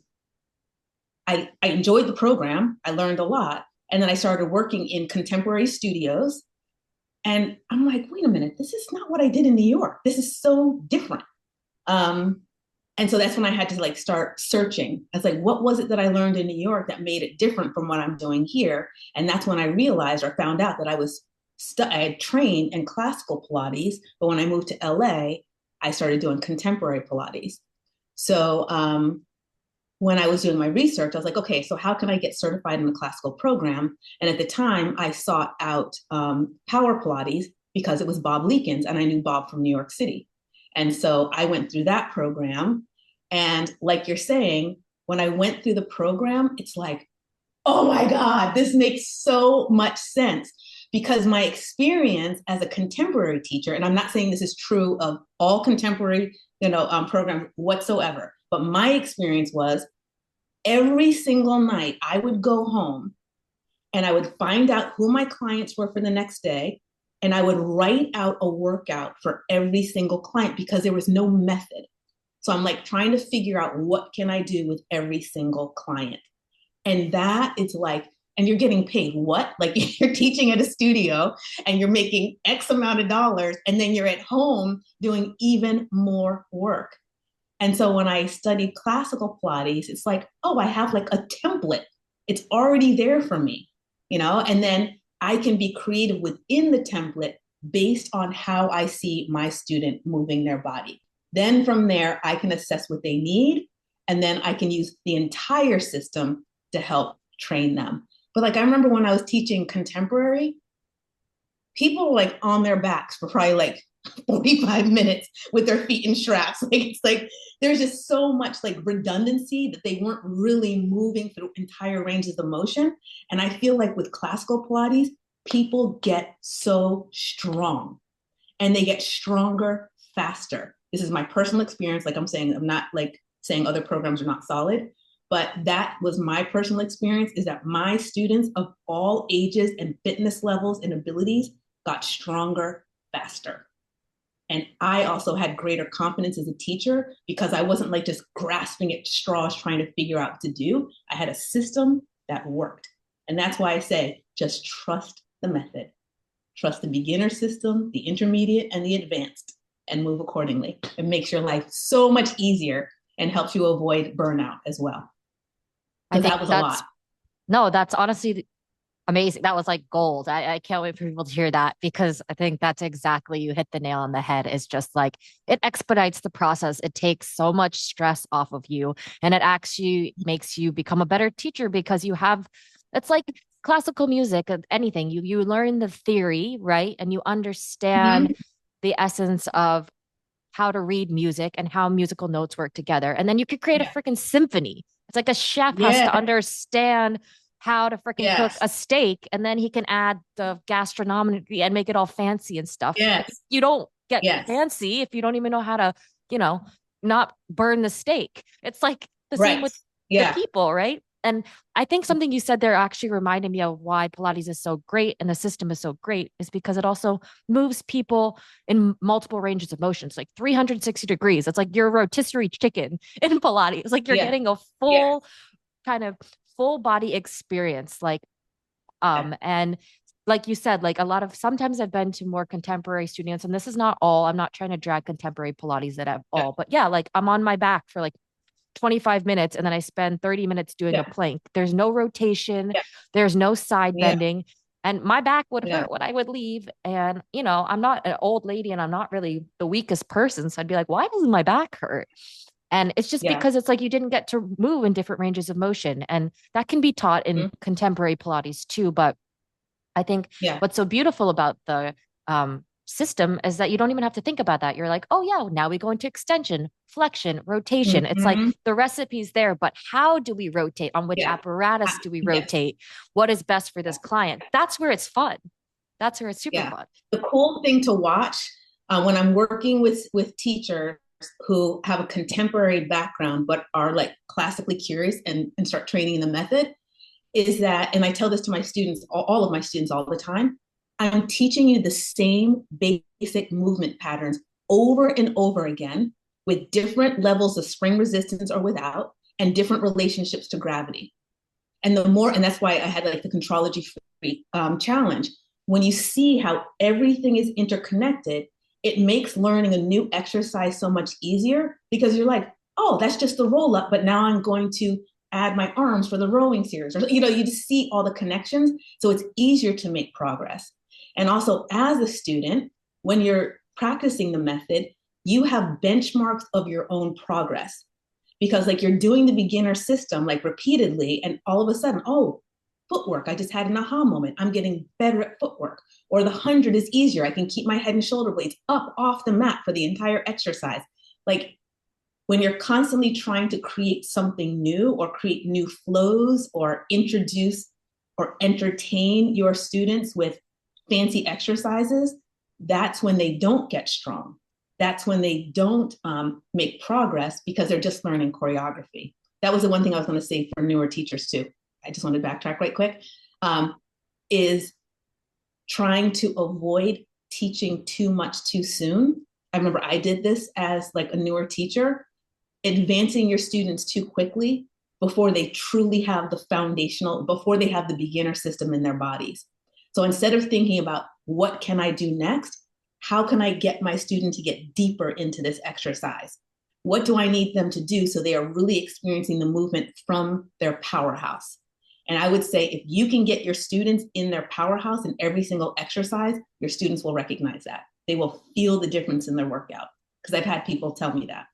I enjoyed the program. I learned a lot. And then I started working in contemporary studios. And I'm like, wait a minute, this is not what I did in New York. This is so different. Um, and so that's when I had to like start searching. I was like, what was it that I learned in New York that made it different from what I'm doing here? And that's when I realized or found out that I had trained in classical Pilates, but when I moved to LA, I started doing contemporary Pilates. So when I was doing my research, I was like, okay, so how can I get certified in the classical program? And at the time, I sought out Power Pilates because it was Bob Leekins, and I knew Bob from New York City. And so I went through that program. And like you're saying, when I went through the program, it's like, oh my God, this makes so much sense because my experience as a contemporary teacher, and I'm not saying this is true of all contemporary, programs whatsoever, but my experience was every single night I would go home and I would find out who my clients were for the next day. And I would write out a workout for every single client because there was no method. So I'm like trying to figure out what can I do with every single client. And that is like, and you're getting paid what? Like you're teaching at a studio and you're making X amount of dollars, and then you're at home doing even more work. And so when I studied classical Pilates, it's like, oh, I have like a template. It's already there for me, and then I can be creative within the template based on how I see my student moving their body. Then from there, I can assess what they need, and then I can use the entire system to help train them. But like I remember when I was teaching contemporary, people were like on their backs for probably like 45 minutes with their feet in straps. Like it's like there's just so much like redundancy that they weren't really moving through entire ranges of motion. And I feel like with classical Pilates, people get so strong and they get stronger faster. This is my personal experience. Like I'm saying, I'm not like saying other programs are not solid, but that was my personal experience is that my students of all ages and fitness levels and abilities got stronger faster. And I also had greater confidence as a teacher because I wasn't like just grasping at straws trying to figure out what to do. I had a system that worked. And that's why I say just trust the method. Trust the beginner system, the intermediate, and the advanced, and move accordingly. It makes your life so much easier and helps you avoid burnout as well. I Because think that was a that's lot. no, that's honestly Amazing. That was like gold. I can't wait for people to hear that because I think that's exactly, you hit the nail on the head. It's just like it expedites the process. It takes so much stress off of you and it actually makes you become a better teacher because you have, it's like classical music, anything. You learn the theory, right? And you understand Mhm. the essence of how to read music and how musical notes work together. And then you could create a Yeah. freaking symphony. It's like a chef has to Yeah. understand how to freaking cook Yes. a steak and then he can add the gastronomy and make it all fancy and stuff. Yes. You don't get Yes. fancy if you don't even know how to, you know, not burn the steak. It's like the same Right. with the Yeah. people, right? And I think something you said there actually reminded me of why Pilates is so great and the system is so great is because it also moves people in multiple ranges of motions, like 360 degrees. It's like you're a rotisserie chicken in Pilates. It's like you're Yeah. getting a Yeah. full kind of full body experience. Yeah. And like you said, like a lot of sometimes I've been to more contemporary studios, and this is not all. I'm not trying to drag contemporary Pilates at Yeah. all, but yeah, like I'm on my back for like 25 minutes and then I spend 30 minutes doing a Yeah. plank. There's no rotation, Yeah. there's no side Yeah. bending. And my back would Yeah. hurt when I would leave. And, I'm not an old lady and I'm not really the weakest person. So I'd be like, why does my back hurt? And it's just Yeah. because it's like you didn't get to move in different ranges of motion. And that can be taught in Mhm. contemporary Pilates too. But I think Yeah. what's so beautiful about the system is that you don't even have to think about that. You're like, oh, yeah, now we go into extension, flexion, rotation. It's like Mhm. the recipe's there, but how do we rotate? On which Yeah. apparatus do we Yes. rotate? What is best for this client? That's where it's fun. That's where it's super Yeah. fun. The cool thing to watch when I'm working with teachers who have a contemporary background but are like classically curious and start training the method is that, and I tell this to my students, all of my students all the time, I'm teaching you the same basic movement patterns over and over again with different levels of spring resistance or without, and different relationships to gravity. And the more, and that's why I had like the Contrology Freak challenge. When you see how everything is interconnected, it makes learning a new exercise so much easier because you're like, oh, that's just the roll up, but now I'm going to add my arms for the rowing series. Or, you just see all the connections. So it's easier to make progress. And also, as a student, when you're practicing the method, you have benchmarks of your own progress because like you're doing the beginner system like repeatedly and all of a sudden, oh, footwork, I just had an aha moment, I'm getting better at footwork. Or the 100 is easier, I can keep my head and shoulder blades up off the mat for the entire exercise. Like when you're constantly trying to create something new or create new flows or introduce or entertain your students with fancy exercises, that's when they don't get strong. That's when they don't make progress because they're just learning choreography. That was the one thing I was going to say for newer teachers too. I just wanted to backtrack right quick. Is trying to avoid teaching too much too soon. I remember I did this as like a newer teacher, advancing your students too quickly before they truly have the foundational, before they have the beginner system in their bodies. So instead of thinking about what can I do next, how can I get my student to get deeper into this exercise? What do I need them to do so they are really experiencing the movement from their powerhouse? And I would say if you can get your students in their powerhouse in every single exercise, your students will recognize that. They will feel the difference in their workout because I've had people tell me that.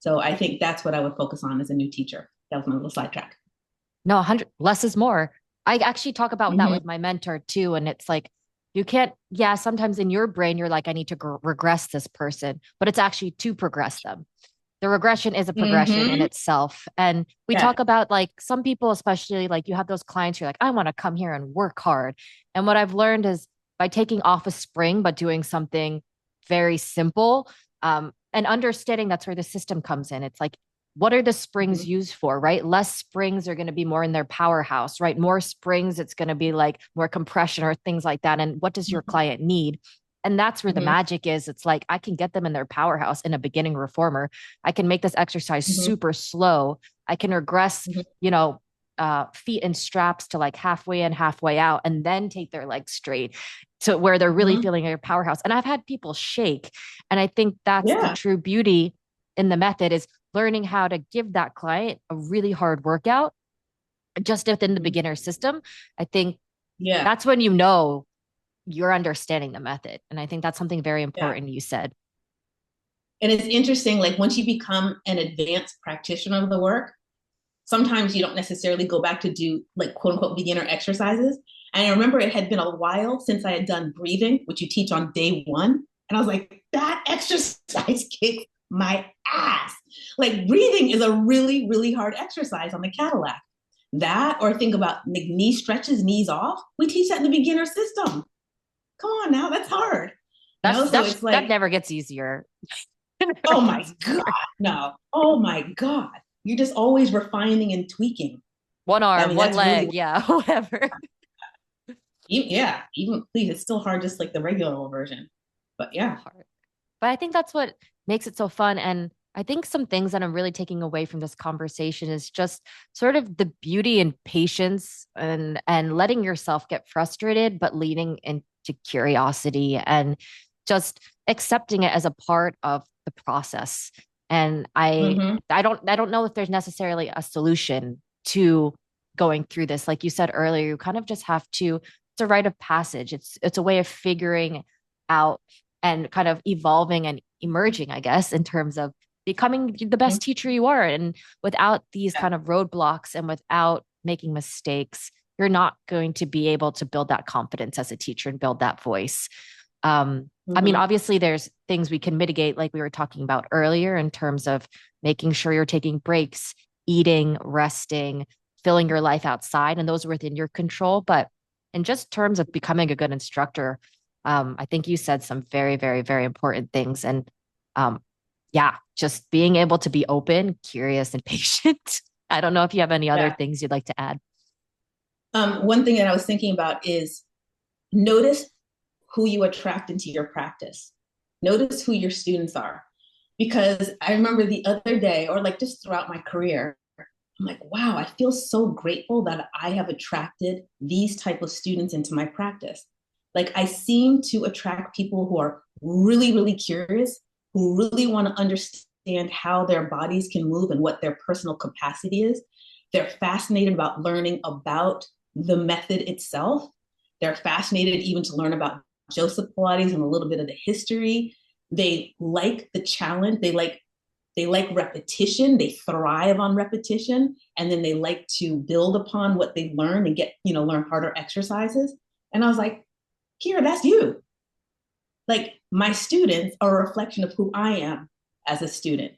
So I think that's what I would focus on as a new teacher. That was my little sidetrack. No, 100 less is more. I actually talk about that Mm-hmm. with my mentor too. And it's like, you can't, yeah, sometimes in your brain, you're like, I need to regress this person, but it's actually to progress them. The regression is a progression in Mm-hmm. itself. And we Yeah. talk about like some people, especially like you have those clients, you're like, I want to come here and work hard. And what I've learned is by taking off a spring, but doing something very simple, and understanding that's where the system comes in. It's like, what are the springs Mm-hmm. used for, right? Less springs are going to be more in their powerhouse, right? More springs, it's going to be like more compression or things like that. And what does your client need? And that's where the Mm-hmm. magic is. It's like I can get them in their powerhouse in a beginning reformer. I can make this exercise Mm-hmm. super slow. I can regress, Mm-hmm. feet and straps to like halfway in, halfway out, and then take their legs straight to where they're really Mm-hmm. feeling their powerhouse. And I've had people shake. And I think that's the Yeah. true beauty in the method is learning how to give that client a really hard workout just within the Mm-hmm. beginner system. I think Yeah. That's when you know you're understanding the method. And I think that's something very Yeah. important you said. And it's interesting, like once you become an advanced practitioner of the work, sometimes you don't necessarily go back to do like quote unquote beginner exercises. And I remember it had been a while since I had done breathing, which you teach on day one. And I was like, that exercise kicks my ass. Like breathing is a really, really hard exercise on the Cadillac. That or think about knee stretches, knees off. We teach that in the beginner system. Come on now, that's hard. So it's That like, never gets easier. It never oh my gets God, easier. no. Oh my God. You're just always refining and tweaking. One I arm, mean, one that's really, leg, yeah, whatever. yeah, even please, it's still hard, just like the regular version. But So yeah. hard. But I think that's what makes it so fun. And I think some things that I'm really taking away from this conversation is just sort of the beauty and patience and letting yourself get frustrated, but leading into curiosity and just accepting it as a part of the process. And Mm-hmm. I don't know if there's necessarily a solution to going through this. Like you said earlier, you kind of just have to, it's a rite of passage. It's a way of figuring out and kind of evolving and emerging, I guess, in terms of becoming the best teacher you are. And without these Yeah. kind of roadblocks and without making mistakes, you're not going to be able to build that confidence as a teacher and build that voice. I mean, Mm-hmm. obviously, there's things we can mitigate, like we were talking about earlier, in terms of making sure you're taking breaks, eating, resting, filling your life outside, and those are within your control. But in just terms of becoming a good instructor, I think you said some very, very, very important things. And um, yeah, just being able to be open, curious, and patient. I don't know if you have any other Yeah. things you'd like to add. One thing that I was thinking about is notice who you attract into your practice. Notice who your students are. Because I remember the other day, or like just throughout my career, I'm like, wow, I feel so grateful that I have attracted these type of students into my practice. Like I seem to attract people who are really, really curious, who really want to understand how their bodies can move and what their personal capacity is. They're fascinated about learning about the method itself. They're fascinated even to learn about Joseph Pilates and a little bit of the history. They like the challenge. They like repetition. They thrive on repetition, and then they like to build upon what they learn and get, learn harder exercises. And I was like, here, that's you. Like my students are a reflection of who I am as a student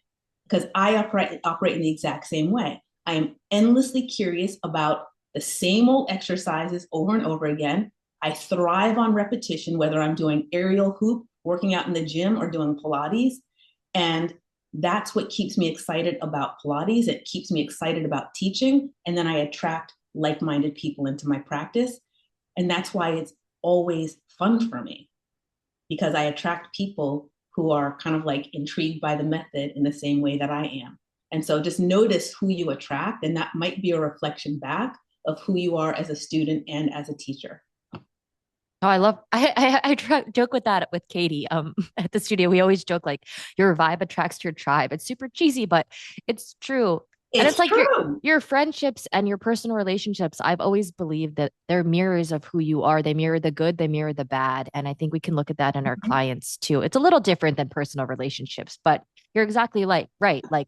because I operate in the exact same way. I am endlessly curious about the same old exercises over and over again. I thrive on repetition, whether I'm doing aerial hoop, working out in the gym, or doing Pilates. And that's what keeps me excited about Pilates. It keeps me excited about teaching. And then I attract like minded people into my practice. And that's why it's always fun for me because I attract people who are kind of like intrigued by the method in the same way that I am. And so just notice who you attract, and that might be a reflection back of who you are as a student and as a teacher. Oh, I love joke with that with Katie at the studio. We always joke like your vibe attracts your tribe. It's super cheesy, but it's true. And it's It's like true. your friendships and your personal relationships. I've always believed that they're mirrors of who you are. They mirror the good, they mirror the bad. And I think we can look at that in our clients too. It's a little different than personal relationships, but you're exactly right. Like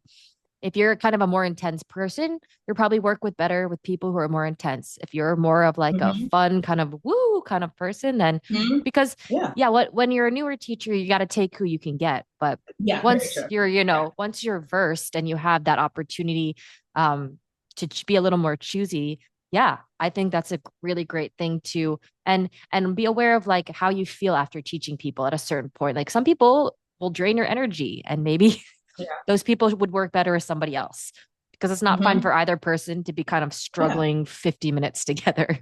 if you're kind of a more intense person, you'll probably work with better with people who are more intense. If you're more of like a Mm-hmm. fun kind of woo kind of person, then Mm-hmm. because Yeah. yeah, what when you're a newer teacher, you got to take who you can get. But Yeah. Very true. Yeah. once you're versed and you have that opportunity um be a little more choosy, yeah, I think that's a really great thing to and be aware of like how you feel after teaching people at a certain point. Like some people will drain your energy and maybe Yeah. those people would work better as somebody else because it's not fun Mm-hmm. for either person to be kind of Yeah. struggling 50 minutes together.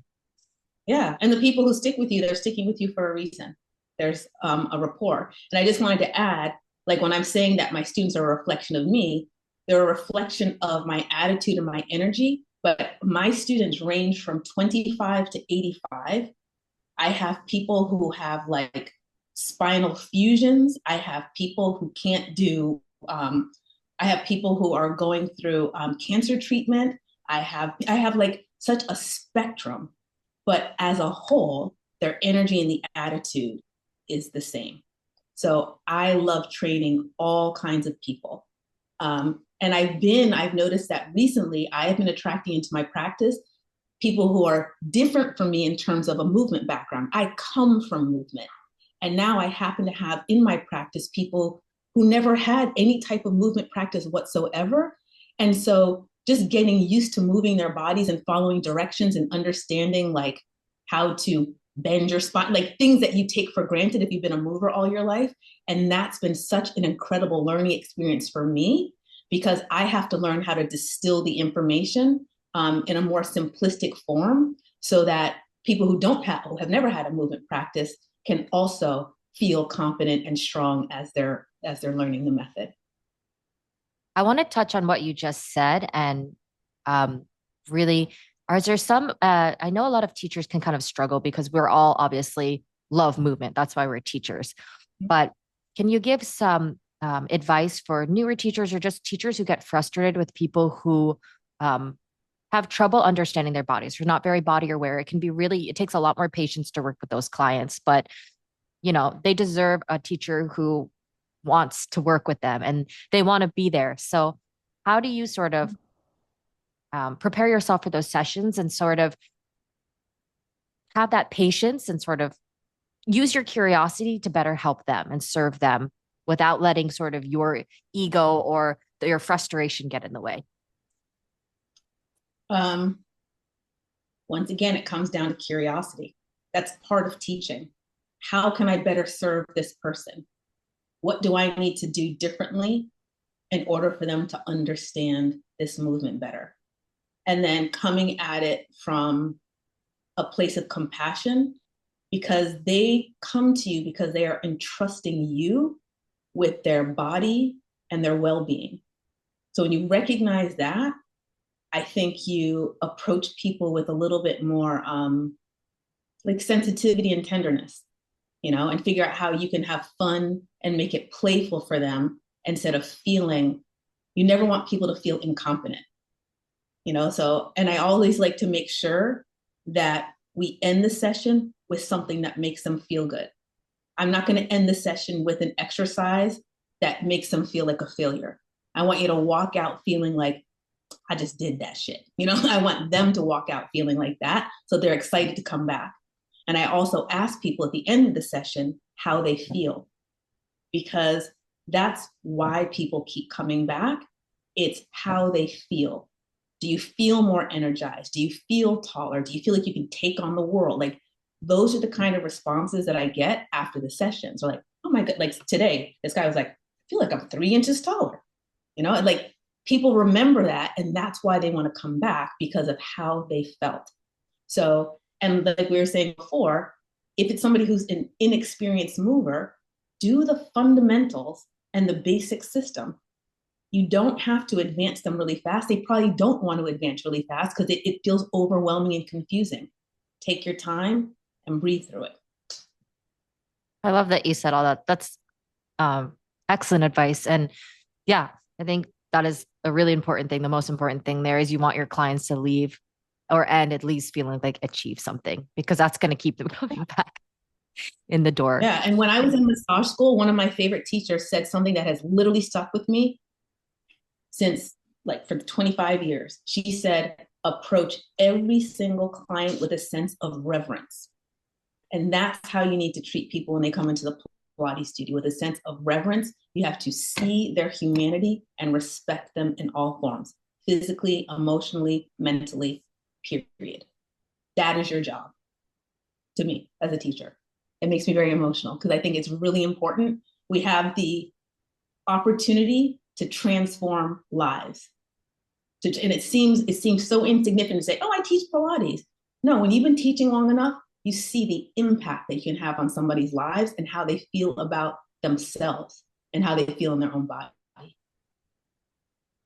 Yeah. And the people who stick with you, they're sticking with you for a reason. There's a rapport. And I just wanted to add, like when I'm saying that my students are a reflection of me, they're a reflection of my attitude and my energy. But my students range from 25 to 85. I have people who have like spinal fusions. I have people who can't do, I have people who are going through cancer treatment. I have like such a spectrum, but as a whole, their energy and the attitude is the same. So I love training all kinds of people. And I've noticed that recently I have been attracting into my practice people who are different from me in terms of a movement background. I come from movement. And now I happen to have in my practice people who never had any type of movement practice whatsoever. And so just getting used to moving their bodies and following directions and understanding like how to bend your spine, like things that you take for granted if you've been a mover all your life. And that's been such an incredible learning experience for me because I have to learn how to distill the information in a more simplistic form so that people who have never had a movement practice can also feel confident and strong as they're learning the method. I want to touch on what you just said and really, are there some, I know a lot of teachers can kind of struggle because we're all obviously love movement. That's why we're teachers. But can you give some advice for newer teachers or just teachers who get frustrated with people who have trouble understanding their bodies, who are not very body aware? It can be really, it takes a lot more patience to work with those clients, but they deserve a teacher who wants to work with them and they want to be there. So how do you sort of prepare yourself for those sessions and sort of have that patience and sort of use your curiosity to better help them and serve them without letting sort of your ego or your frustration get in the way? Once again, it comes down to curiosity. That's part of teaching. How can I better serve this person? What do I need to do differently in order for them to understand this movement better? And then coming at it from a place of compassion because they come to you because they are entrusting you with their body and their well-being. So when you recognize that, I think you approach people with a little bit more like sensitivity and tenderness, and figure out how you can have fun and make it playful for them instead of feeling, you never want people to feel incompetent, So, and I always like to make sure that we end the session with something that makes them feel good. I'm not going to end the session with an exercise that makes them feel like a failure. I want you to walk out feeling like, I just did that shit. I want them to walk out feeling like that. So they're excited to come back. And I also ask people at the end of the session how they feel, because that's why people keep coming back. It's how they feel. Do you feel more energized? Do you feel taller? Do you feel like you can take on the world? Like those are the kind of responses that I get after the session. So like, oh my God, like today, this guy was like, I feel like I'm 3 inches taller. Like people remember that. And that's why they want to come back because of how they felt. So, and like we were saying before, if it's somebody who's an inexperienced mover, do the fundamentals and the basic system. You don't have to advance them really fast. They probably don't want to advance really fast because it feels overwhelming and confusing. Take your time and breathe through it. I love that you said all that. That's excellent advice. And yeah, I think that is a really important thing. The most important thing there is you want your clients to leave or end at least feeling like achieve something because that's going to keep them coming back in the door. Yeah. And when I was in massage school, one of my favorite teachers said something that has literally stuck with me since like for 25 years. She said, approach every single client with a sense of reverence. And that's how you need to treat people when they come into the Pilates studio, with a sense of reverence. You have to see their humanity and respect them in all forms, physically, emotionally, mentally, period. That is your job to me as a teacher. It makes me very emotional because I think it's really important. We have the opportunity to transform lives. And it seems so insignificant to say, oh, I teach Pilates. No, when you've been teaching long enough, you see the impact that you can have on somebody's lives and how they feel about themselves and how they feel in their own body.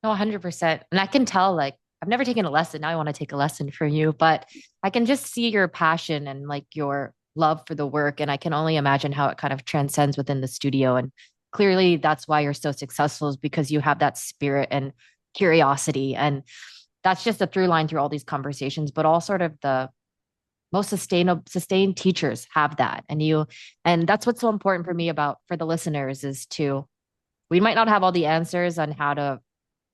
No, 100%. And I can tell, like, I've never taken a lesson. Now I want to take a lesson from you, but I can just see your passion and like your love for the work. And I can only imagine how it kind of transcends within the studio. And clearly that's why you're so successful, is because you have that spirit and curiosity. And that's just a through line through all these conversations, but all sort of the most sustained teachers have that. And that's what's so important for me about for the listeners is to, we might not have all the answers on how to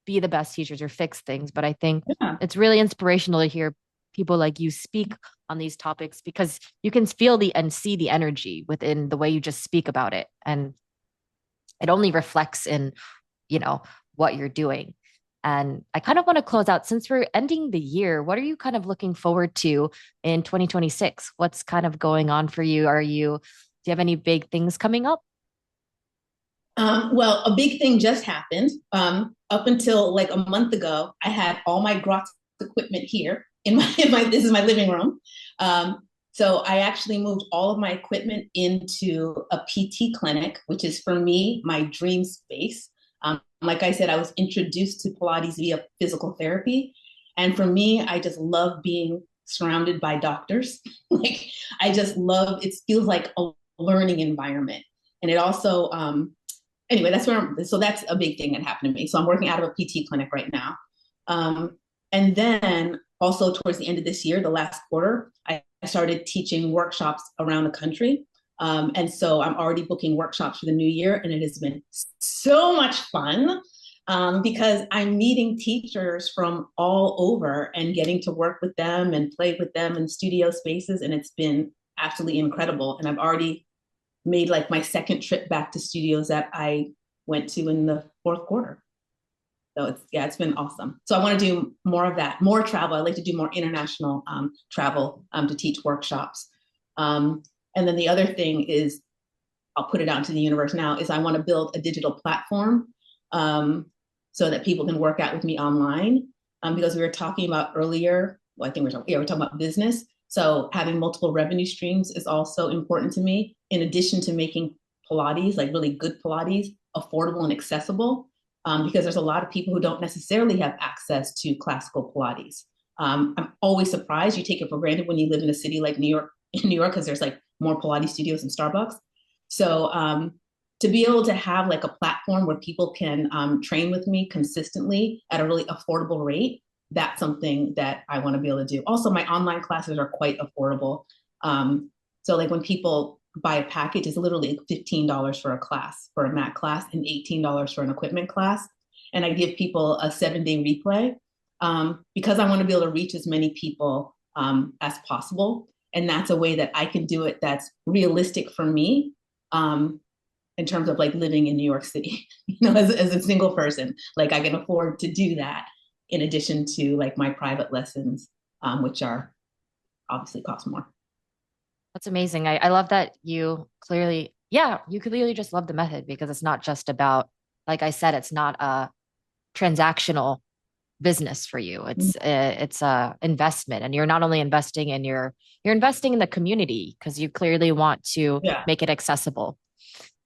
be the best teachers or fix things, but I think Yeah. it's really inspirational to hear people like you speak on these topics because you can feel the and see the energy within the way you just speak about it. And it only reflects in, you know, what you're doing. And I kind of want to close out since we're ending the year. What are you kind of looking forward to in 2026? What's kind of going on for you? Do you have any big things coming up? Well, a big thing just happened. Up until like a month ago, I had all my grot equipment here this is my living room. So I actually moved all of my equipment into a PT clinic, which is for me, my dream space. Like I said, I was introduced to Pilates via physical therapy. And for me, I just love being surrounded by doctors. Like I just love, it feels like a learning environment. And it also, anyway, so that's a big thing that happened to me. So I'm working out of a PT clinic right now. And then also towards the end of this year, the last quarter, I started teaching workshops around the country. And so I'm already booking workshops for the new year, and it has been so much fun because I'm meeting teachers from all over and getting to work with them and play with them in studio spaces. And it's been absolutely incredible. And I've already made like my second trip back to studios that I went to in the fourth quarter. So it's been awesome. So I want to do more of that, more travel. I like to do more international travel to teach workshops. And then the other thing is, I'll put it out into the universe now, is I want to build a digital platform so that people can work out with me online. Because we were talking about earlier, well, I think we're talking about business. So having multiple revenue streams is also important to me, in addition to making Pilates, like really good Pilates, affordable and accessible. Because there's a lot of people who don't necessarily have access to classical Pilates. I'm always surprised. You take it for granted when you live in a city like New York, because there's like more Pilates studios and Starbucks. So to be able to have like a platform where people can train with me consistently at a really affordable rate, that's something that I want to be able to do. Also, my online classes are quite affordable. So like when people buy a package, it's literally $15 for a class, for a mat class, and $18 for an equipment class. And I give people a 7-day replay because I want to be able to reach as many people as possible. And that's a way that I can do it that's realistic for me in terms of like living in New York City, as a single person. Like I can afford to do that in addition to like my private lessons, which are obviously cost more. That's amazing. I love that you clearly, yeah, you clearly just love the method because it's not just about, like I said, it's not a transactional business for you. It's a investment, and you're not only investing in you're investing in the community because you clearly want to Yeah. make it accessible.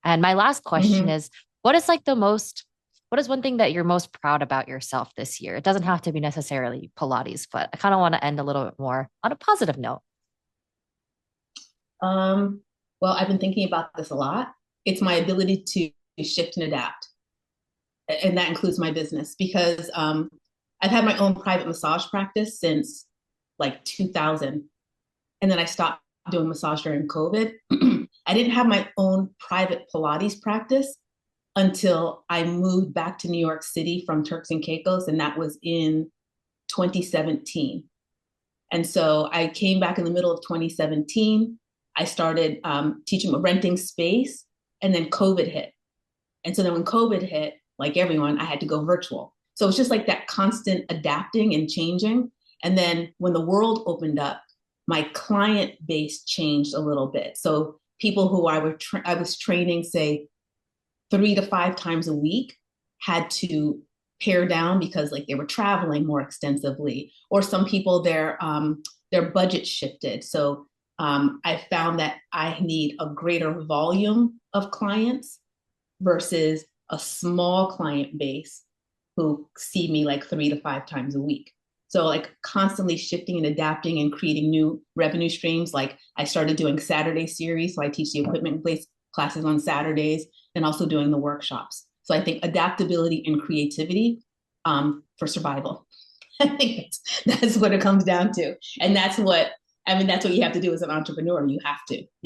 And my last question Mm-hmm. is, what is like what is one thing that you're most proud about yourself this year? It doesn't have to be necessarily Pilates, but I kind of want to end a little bit more on a positive note. Well, I've been thinking about this a lot. It's my ability to shift and adapt. And that includes my business because I've had my own private massage practice since like 2000. And then I stopped doing massage during COVID. I didn't have my own private Pilates practice until I moved back to New York City from Turks and Caicos, and that was in 2017. And so I came back in the middle of 2017. I started teaching, renting space, and then COVID hit. And so then when COVID hit, like everyone, I had to go virtual. So it's just like that constant adapting and changing. And then when the world opened up, my client base changed a little bit. So people who I was training, say 3 to 5 times a week, had to pare down because like they were traveling more extensively, or some people their budget shifted. So I found that I need a greater volume of clients versus a small client base who see me like 3 to 5 times a week. So like constantly shifting and adapting and creating new revenue streams. Like I started doing Saturday series. So I teach the equipment place classes on Saturdays and also doing the workshops. So I think adaptability and creativity for survival. I think that's what it comes down to. And that's what I mean, that's what you have to do as an entrepreneur. You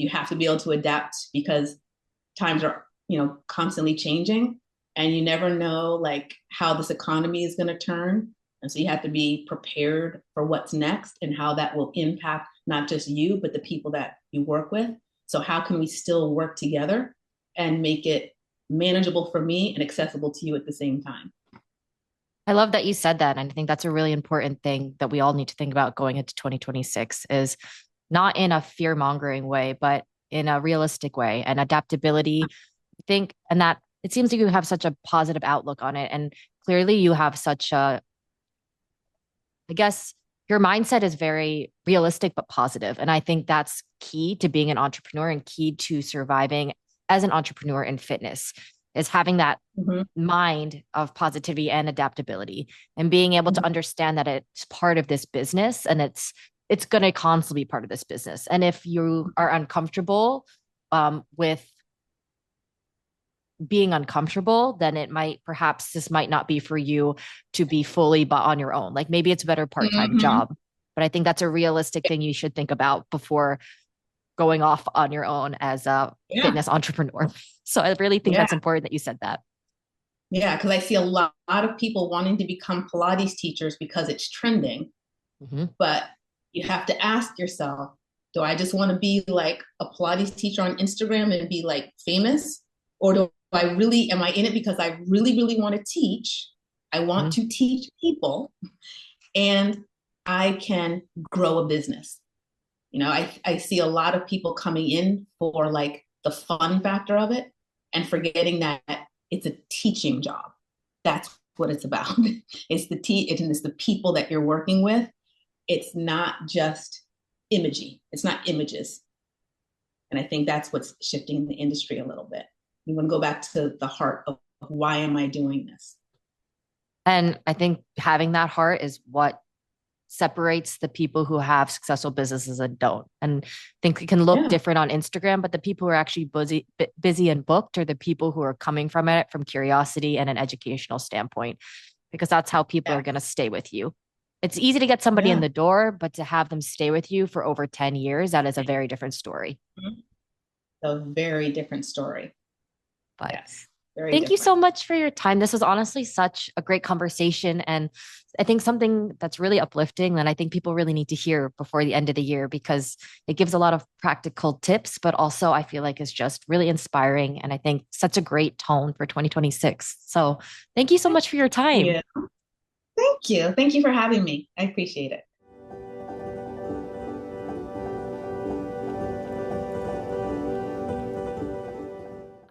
have to be able to adapt because times are, constantly changing, and you never know like how this economy is going to turn. And so you have to be prepared for what's next and how that will impact not just you, but the people that you work with. So how can we still work together and make it manageable for me and accessible to you at the same time? I love that you said that. And I think that's a really important thing that we all need to think about going into 2026 is not in a fear mongering way, but in a realistic way and adaptability. I think, and that it seems like you have such a positive outlook on it. And clearly you have such a, I guess your mindset is very realistic but positive. And I think that's key to being an entrepreneur and key to surviving as an entrepreneur in fitness is having that Mm-hmm. mind of positivity and adaptability and being able to understand that it's part of this business and it's going to constantly be part of this business. And if you are uncomfortable with being uncomfortable, then it might perhaps this might not be for you to be fully but on your own. Like maybe it's a better part-time Mm-hmm. job. But I think that's a realistic thing you should think about before going off on your own as a Yeah, fitness entrepreneur. So I really think yeah, that's important that you said that. yeah. Because I see a lot of people wanting to become Pilates teachers because it's trending, Mhm. but you have to ask yourself, do I just want to be like a Pilates teacher on Instagram and be like famous? Or do I really, am I in it because I really, really want to teach? I want Mhm. to teach people and I can grow a business. I see a lot of people coming in for like the fun factor of it and forgetting that it's a teaching job. That's what it's about. It's the people that you're working with. It's not just imagey. It's not images. And I think that's what's shifting the industry a little bit. You want to go back to the heart of why am I doing this? And I think having that heart is what separates the people who have successful businesses and don't. And I think it can look Yeah, different on Instagram, but the people who are actually busy and booked are the people who are coming from it from curiosity and an educational standpoint, because that's how people yeah, are going to stay with you. It's easy to get somebody in yeah. the door, but to have them stay with you for over 10 years, that is a very different story. A very different story. But Yes, very thank you different. so much for your time. This was honestly such a great conversation. And I think something that's really uplifting that I think people really need to hear before the end of the year because it gives a lot of practical tips, but also I feel like is just really inspiring. And I think such a great tone for 2026. So thank you so much for your time. Yeah. Thank you. Thank you for having me. I appreciate it.